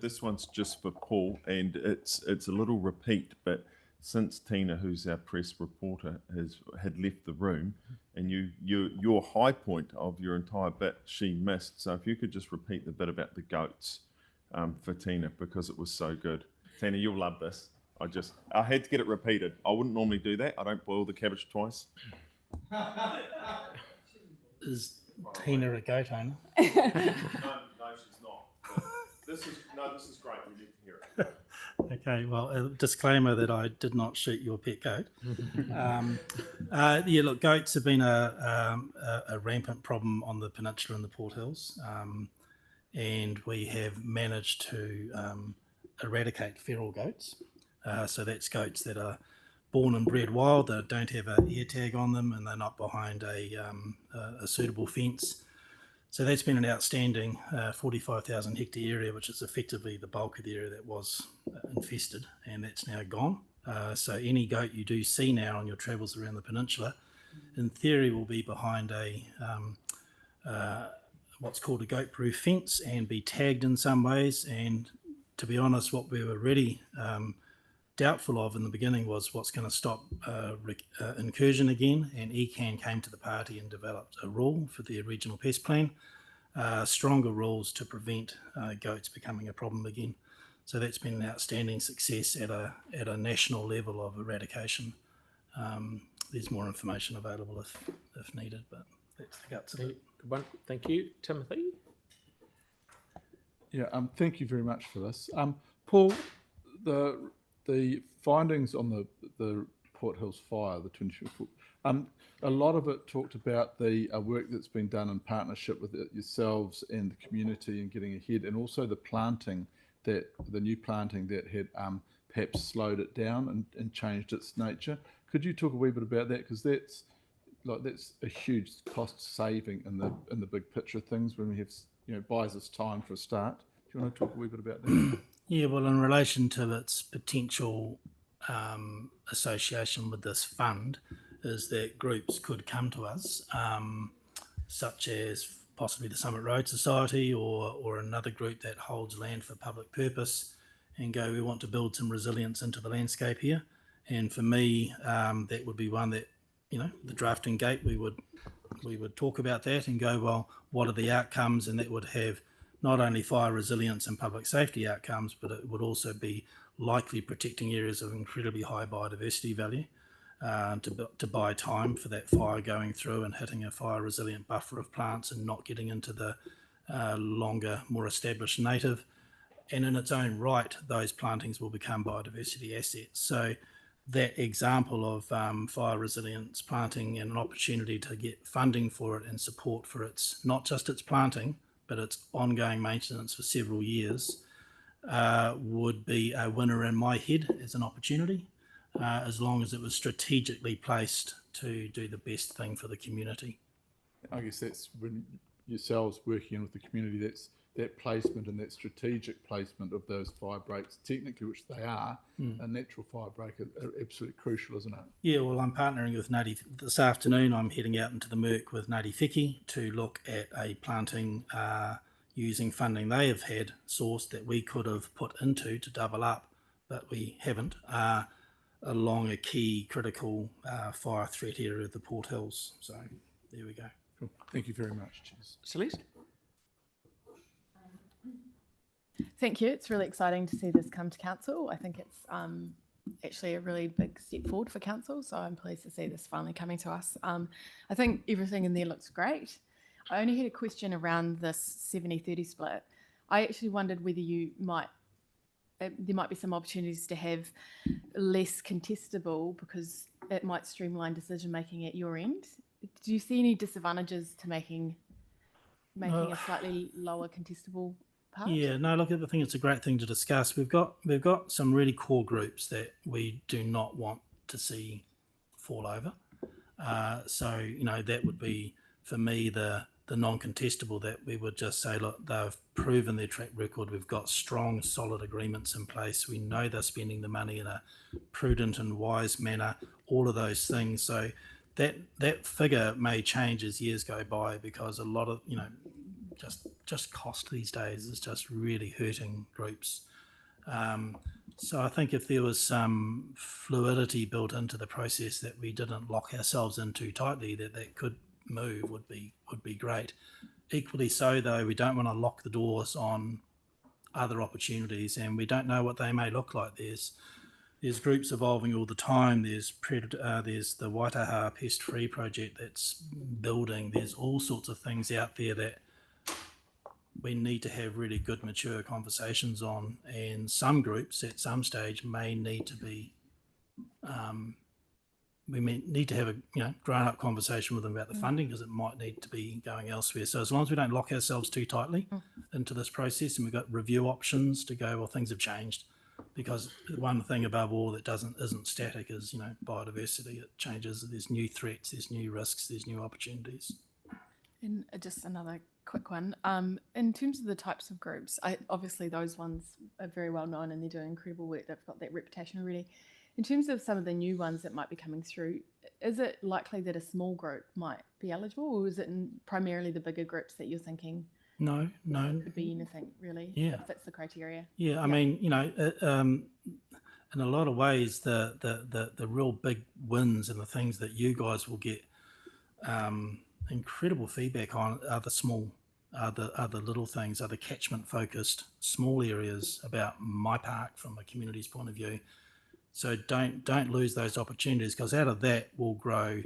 This one's just for Paul, and it's a little repeat, but since Tina, who's our press reporter, had left the room, and your high point of your entire bit she missed. So if you could just repeat the bit about the goats for Tina, because it was so good. Tina, you'll love this. I had to get it repeated. I wouldn't normally do that. I don't boil the cabbage twice. Is Tina a goat owner? No, she's not. This is great. We need to hear it. Okay, well, a disclaimer that I did not shoot your pet goat. Look, goats have been a rampant problem on the peninsula and the Port Hills, and we have managed to eradicate feral goats. So that's goats that are born and bred wild, that don't have an ear tag on them, and they're not behind a suitable fence. So that's been an outstanding 45,000 hectare area, which is effectively the bulk of the area that was infested, and that's now gone. So any goat you do see now on your travels around the peninsula, in theory, will be behind a what's called a goat-proof fence and be tagged in some ways. And to be honest, what we were really doubtful of in the beginning was what's going to stop incursion again, and ECAN came to the party and developed a rule for the regional pest plan, stronger rules to prevent goats becoming a problem again. So that's been an outstanding success at a national level of eradication. There's more information available if needed, but that's the guts of it. Good one. Thank you. Timothy? Yeah, thank you very much for this. Paul, the findings on the Port Hills fire, the 22-foot, a lot of it talked about the work that's been done in partnership with yourselves and the community and getting ahead, and also the new planting that had perhaps slowed it down and changed its nature. Could you talk a wee bit about that? Because that's a huge cost saving in the big picture of things when we have, buys us time for a start. Do you want to talk a wee bit about that? Yeah, well, in relation to its potential association with this fund, is that groups could come to us, such as possibly the Summit Road Society or another group that holds land for public purpose, and go, we want to build some resilience into the landscape here. And for me, that would be one that, the drafting gate, we would talk about that and go, well, what are the outcomes? And that would have not only fire resilience and public safety outcomes, but it would also be likely protecting areas of incredibly high biodiversity value, to buy time for that fire going through and hitting a fire resilient buffer of plants and not getting into the longer, more established native. And in its own right, those plantings will become biodiversity assets. So that example of fire resilience planting and an opportunity to get funding for it and support for its, not just its planting, but its ongoing maintenance for several years, would be a winner in my head as an opportunity, as long as it was strategically placed to do the best thing for the community. I guess that's when yourselves working in with the community, that placement and that strategic placement of those fire breaks, technically, which they are, a natural fire break, are absolutely crucial, isn't it? Yeah, well, I'm partnering with Ngāti this afternoon. I'm heading out into the Merc with Ngāti Whiki to look at a planting using funding they have had sourced that we could have put into to double up, but we haven't, along a key critical fire threat area of the Port Hills. So there we go. Cool. Thank you very much. Cheers. Celeste? Thank you. It's really exciting to see this come to council. I think it's actually a really big step forward for council, so I'm pleased to see this finally coming to us. I think everything in there looks great. I only had a question around this 70-30 split. I actually wondered whether there might be some opportunities to have less contestable, because it might streamline decision making at your end. Do you see any disadvantages to making a slightly lower contestable part? Yeah, no, look, I think it's a great thing to discuss. We've got some really core groups that we do not want to see fall over. So, you know, that would be, for me, the non-contestable, that we would just say, look, they've proven their track record. We've got strong, solid agreements in place. We know they're spending the money in a prudent and wise manner, all of those things. So that figure may change as years go by, because a lot of, you know, just cost these days is just really hurting groups. So I think if there was some fluidity built into the process that we didn't lock ourselves in too tightly, that could move, would be great. Equally so, though, we don't want to lock the doors on other opportunities, and we don't know what they may look like. There's groups evolving all the time. There's the Waitaha Pest Free project that's building. There's all sorts of things out there that we need to have really good, mature conversations on, and some groups at some stage may need to be we may need to have a grown-up conversation with them about the funding, because it might need to be going elsewhere. So as long as we don't lock ourselves too tightly into this process, and we've got review options to go, well, things have changed, because one thing above all that isn't static is biodiversity. It changes. There's new threats, there's new risks, there's new opportunities. And just another quick one. In terms of the types of groups, obviously those ones are very well known and they're doing incredible work. They've got that reputation already. In terms of some of the new ones that might be coming through, is it likely that a small group might be eligible, or is it primarily the bigger groups that you're thinking? No. It could be anything really. Yeah. That fits the criteria. Yeah, I mean, in a lot of ways, the real big wins and the things that you guys will get incredible feedback on are the little things, are the catchment focused small areas about my park from a community's point of view. So don't lose those opportunities, because out of that will grow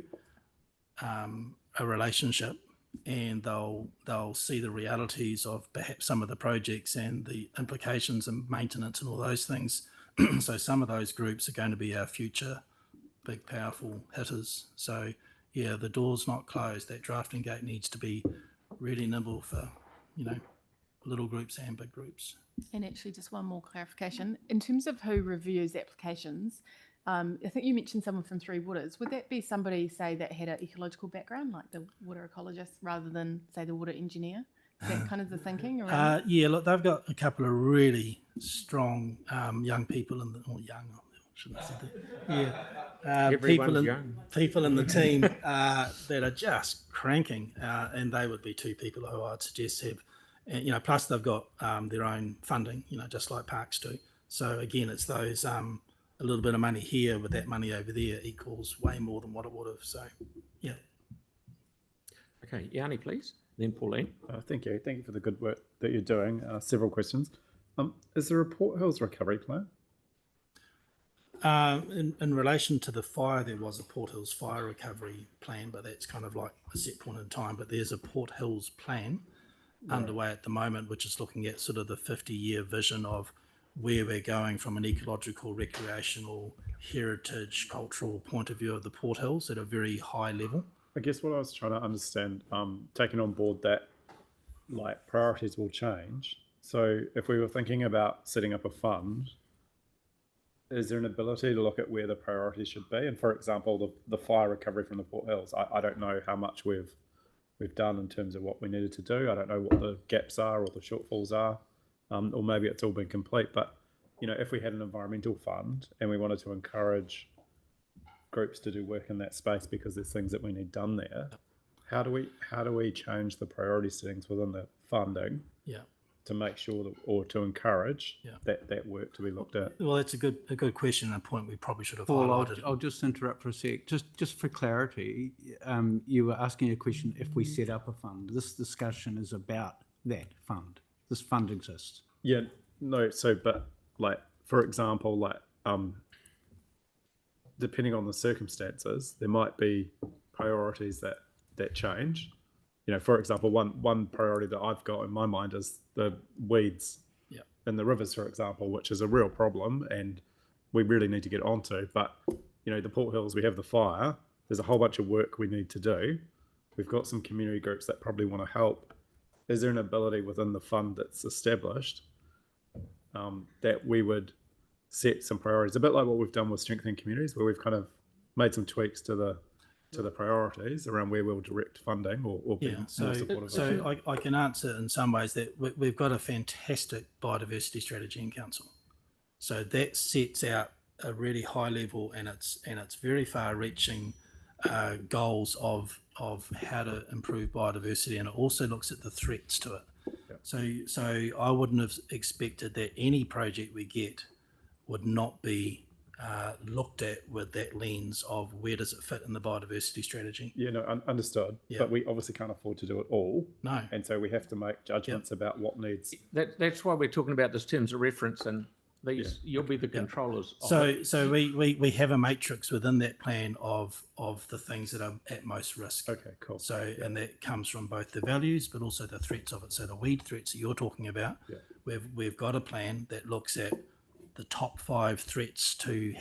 a relationship, and they'll see the realities of perhaps some of the projects and the implications and maintenance and all those things. So some of those groups are going to be our future big, powerful hitters. So yeah, the door's not closed. That drafting gate needs to be really nimble for, little groups and big groups. And actually, just one more clarification. In terms of who reviews applications, I think you mentioned someone from Three Waters. Would that be somebody, say, that had an ecological background, like the water ecologist, rather than, say, the water engineer? Is that kind of the thinking around it? Yeah, look, they've got a couple of really strong young people I shouldn't have said that. Yeah, people in the team that are just cranking, and they would be two people who I'd suggest have. Plus they've got their own funding, just like parks do. So again, it's those a little bit of money here with that money over there equals way more than what it would have. So, yeah. Okay, Yanni, please. Then Pauline. Thank you for the good work that you're doing. Several questions. Is there a Port Hills recovery plan? In relation to the fire, there was a Port Hills fire recovery plan, but that's kind of like a set point in time. But there's a Port Hills plan underway at the moment, which is looking at sort of the 50-year vision of where we're going from an ecological, recreational, heritage, cultural point of view of the Port Hills at a very high level. I guess what I was trying to understand, taking on board that, like, priorities will change. So if we were thinking about setting up a fund, is there an ability to look at where the priorities should be? And for example, the fire recovery from the Port Hills, I don't know how much we've we've done in terms of what we needed to do. I don't know what the gaps are or the shortfalls are, or maybe it's all been complete. But you know, if we had an environmental fund and we wanted to encourage groups to do work in that space because there's things that we need done there, how do we change the priority settings within the funding? Yeah. To make sure that, or to encourage that work to be looked at. Well, that's a good question and a point we probably should have Paul, highlighted. I'll just interrupt for a sec. Just for clarity, you were asking a question if we set up a fund. This discussion is about that fund. This fund exists. Yeah, no, so, but like, for example, like, depending on the circumstances, there might be priorities that change. You know, for example, one priority that I've got in my mind is the weeds in the rivers, for example, which is a real problem and we really need to get onto. But, you know, the Port Hills, we have the fire. There's a whole bunch of work we need to do. We've got some community groups that probably want to help. Is there an ability within the fund that's established that we would set some priorities? A bit like what we've done with Strengthening Communities, where we've kind of made some tweaks to the priorities around where we'll direct funding or be more supportive. So I can answer in some ways that we've got a fantastic biodiversity strategy in council. So that sets out a really high level and it's very far reaching goals of how to improve biodiversity, and it also looks at the threats to it. Yeah. So I wouldn't have expected that any project we get would not be looked at with that lens of where does it fit in the biodiversity strategy. Yeah, no, understood. Yeah. But we obviously can't afford to do it all. No. And so we have to make judgments about what needs. That's why we're talking about this terms of reference, and these you'll be the controllers. So we have a matrix within that plan of the things that are at most risk. Okay, cool. So and that comes from both the values but also the threats of it. So the weed threats that you're talking about, we've got a plan that looks at the top 5 threats to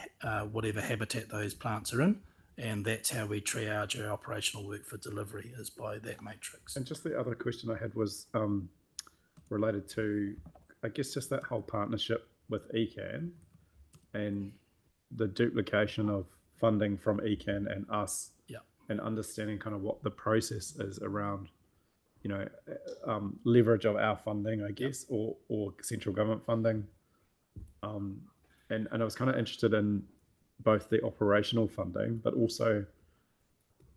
whatever habitat those plants are in, and that's how we triage our operational work for delivery, is by that matrix. And just the other question I had was related to, I guess, just that whole partnership with ECAN and the duplication of funding from ECAN and us, and understanding kind of what the process is around, you know, leverage of our funding, I guess, or central government funding. And I was kind of interested in both the operational funding, but also,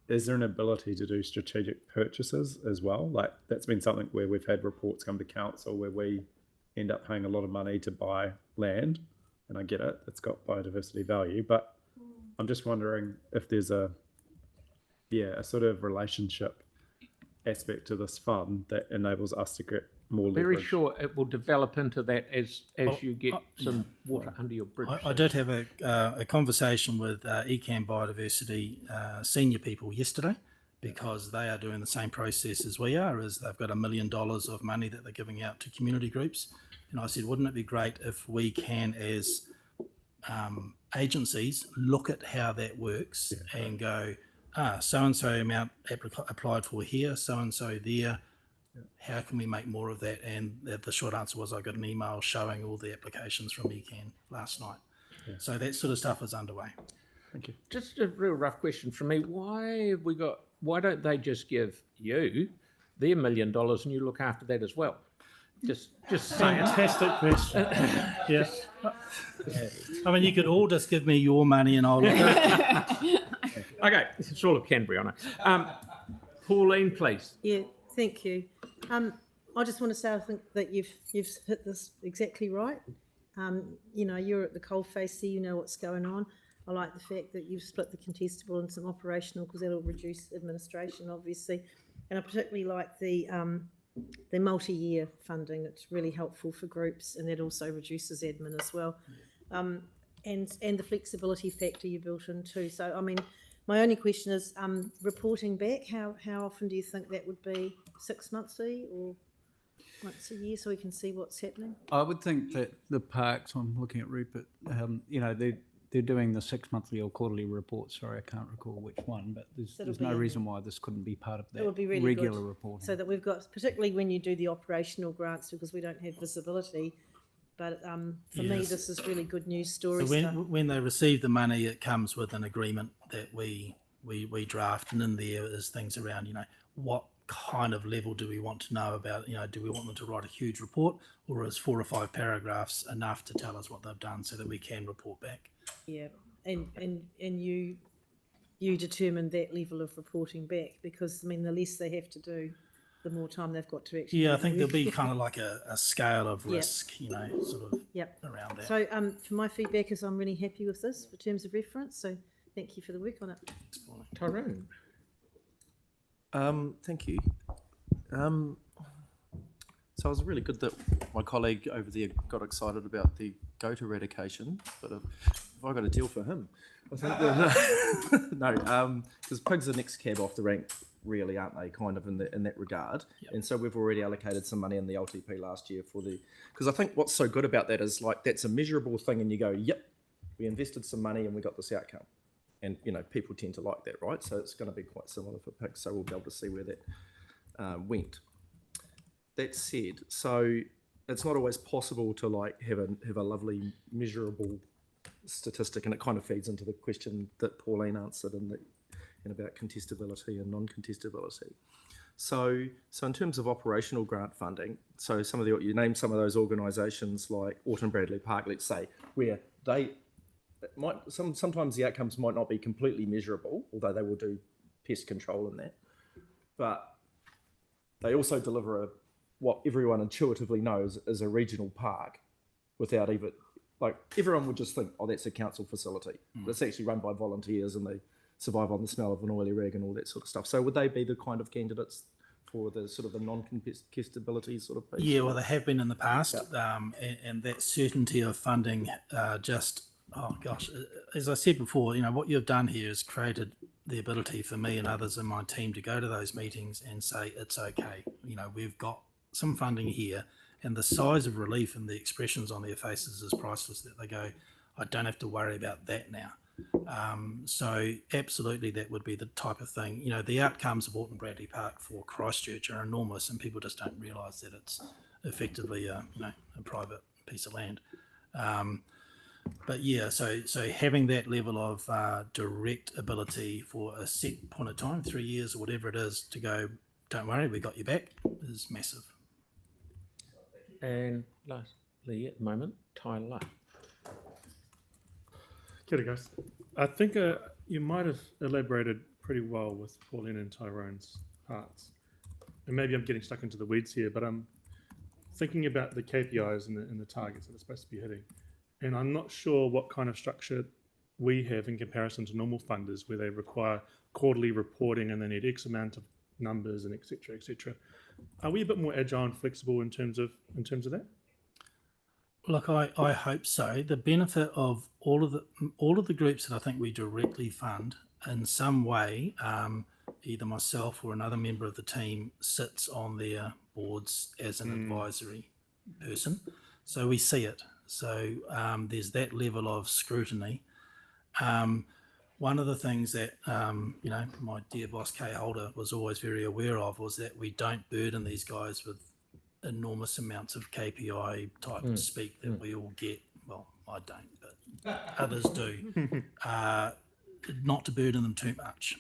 is there an ability to do strategic purchases as well? Like, that's been something where we've had reports come to council where we end up paying a lot of money to buy land, and I get it, it's got biodiversity value, but I'm just wondering if there's a sort of relationship aspect to this fund that enables us to get more leverage. Very sure it will develop into that as you get some water under your bridge. I did have a conversation with ECAN Biodiversity senior people yesterday, because they are doing the same process as we are, as they've got $1 million of money that they're giving out to community groups. And I said, wouldn't it be great if we can, as agencies, look at how that works and go, so-and-so amount applied for here, so-and-so there. How can we make more of that? And the short answer was I got an email showing all the applications from ECAN last night. So that sort of stuff is underway. Thank you. Just a real rough question from me. Why don't they just give you their $1 million and you look after that as well? Just saying. Fantastic question. Yeah. I mean, you could all just give me your money and I'll look at it. Okay, it's all of Canterbury, I know. Pauline, please. Yeah, thank you. I just want to say I think that you've hit this exactly right. You know, you're at the coalface, so you know what's going on. I like the fact that you've split the contestable and some operational, because that'll reduce administration, obviously. And I particularly like the multi-year funding. It's really helpful for groups, and that also reduces admin as well. And the flexibility factor you built in too. So, I mean, my only question is reporting back. How often do you think that would be? 6 monthly or once a year, so we can see what's happening? I would think that the parks, I'm looking at Rupert, you know, they're doing the 6 monthly or quarterly reports. Sorry, I can't recall which one, but there's no reason why this couldn't be part of that would be really regular good, reporting. So that we've got, particularly when you do the operational grants, because we don't have visibility. But for me, this is really good news story. So when they receive the money, it comes with an agreement that we draft, and in there is things around, you know, kind of level do we want to know about, do we want them to write a huge report, or is 4 or 5 paragraphs enough to tell us what they've done so that we can report back? Yeah, and you determine that level of reporting back, because I mean the less they have to do, the more time they've got to actually. Yeah, I think there'll be kind of like a scale of Yep. risk, sort of Yep. around that. So for my feedback is I'm really happy with this for terms of reference. So thank you for the work on it. Tyrone. Thank you. So it was really good that my colleague over there got excited about the goat eradication, but have I got a deal for him? I think that, no, because pigs are next cab off the rank, really, aren't they? Kind of in that regard. Yep. And so we've already allocated some money in the LTP last year for the. Because I think what's so good about that is like that's a measurable thing, and you go, yep, we invested some money and we got this outcome. And people tend to like that, right? So it's going to be quite similar for pigs. So we'll be able to see where that went. That said, so it's not always possible to like have a lovely measurable statistic, and it kind of feeds into the question that Pauline answered and about contestability and non-contestability. So in terms of operational grant funding, so you named some of those organisations like Autumn Bradley Park, let's say, where they might sometimes the outcomes might not be completely measurable, although they will do pest control in that, but they also deliver what everyone intuitively knows is a regional park without even, like, everyone would just think, oh, that's a council facility. But it's actually run by volunteers and they survive on the smell of an oily rag and all that sort of stuff. So would they be the kind of candidates for the sort of the non-contestability sort of piece? Yeah, well, they have been in the past, and that certainty of funding as I said before, what you've done here is created the ability for me and others in my team to go to those meetings and say, it's okay. We've got some funding here, and the size of relief and the expressions on their faces is priceless, that they go, I don't have to worry about that now. So absolutely, that would be the type of thing. The outcomes of Autumn Bradley Park for Christchurch are enormous, and people just don't realise that it's effectively a private piece of land. But yeah, so having that level of direct ability for a set point of time, 3 years or whatever it is, to go, don't worry, we got your back, is massive. And lastly, at the moment, Tyler. Kia ora, guys. I think you might have elaborated pretty well with Pauline and Tyrone's parts. And maybe I'm getting stuck into the weeds here, but I'm thinking about the KPIs and the targets that they're supposed to be hitting. And I'm not sure what kind of structure we have in comparison to normal funders, where they require quarterly reporting and they need X amount of numbers and et cetera, et cetera. Are we a bit more agile and flexible in terms of that? Look, I hope so. The benefit of all of the groups that I think we directly fund in some way, either myself or another member of the team sits on their boards as an advisory person, so we see it. So there's that level of scrutiny. One of the things that my dear boss Kay Holder was always very aware of was that we don't burden these guys with enormous amounts of KPI type speak that we all get. Well, I don't, but others do. Not to burden them too much.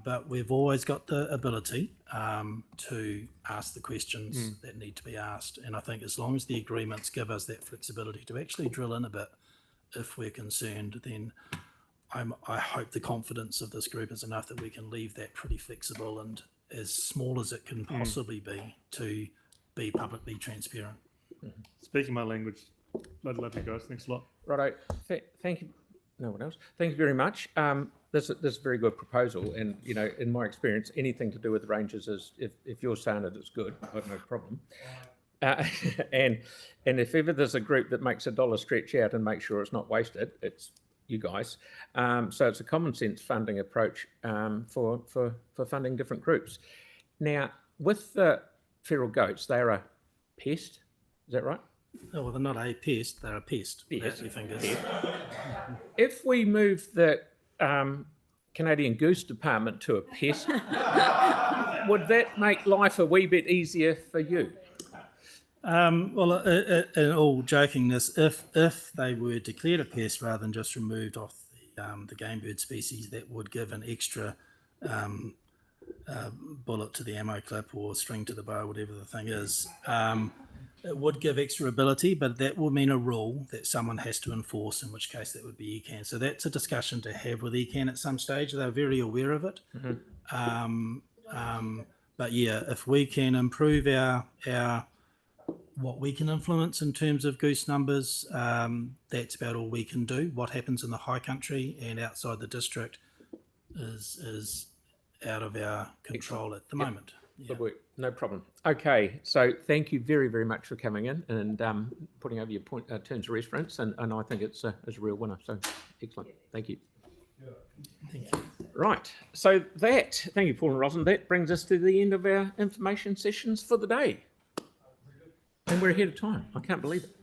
But we've always got the ability to ask the questions that need to be asked. And I think as long as the agreements give us that flexibility to actually drill in a bit, if we're concerned, then I hope the confidence of this group is enough that we can leave that pretty flexible and as small as it can possibly be to be publicly transparent. Speaking my language, lovely guys. Thanks a lot. Righto. Thank you. No one else. Thank you very much. This is a very good proposal, and in my experience, anything to do with ranges is if you're saying it's good, I've got no problem. And if ever there's a group that makes $1 stretch out and make sure it's not wasted, it's you guys. So it's a common sense funding approach for funding different groups. Now, with the feral goats, they're a pest. Is that right? Oh, well, they're not a pest, they're a pest. Yes. Your fingers. If we move the Canadian Goose Department to a pest, would that make life a wee bit easier for you? Well, in all jokingness, if they were declared a pest rather than just removed off the game bird species, that would give an extra bullet to the ammo clip or string to the bow, whatever the thing is. It would give extra ability, but that will mean a rule that someone has to enforce, in which case that would be ECAN. So that's a discussion to have with ECAN at some stage. They're very aware of it. But yeah, if we can improve our what we can influence in terms of goose numbers, that's about all we can do. What happens in the high country and outside the district is out of our control at the moment. Good work. No problem. Okay, so thank you very, very much for coming in and putting over your terms of reference, and I think it's a real winner. So excellent. Thank you. Thank you. Right. So thank you, Paul and Roslyn. That brings us to the end of our information sessions for the day. And we're ahead of time. I can't believe it.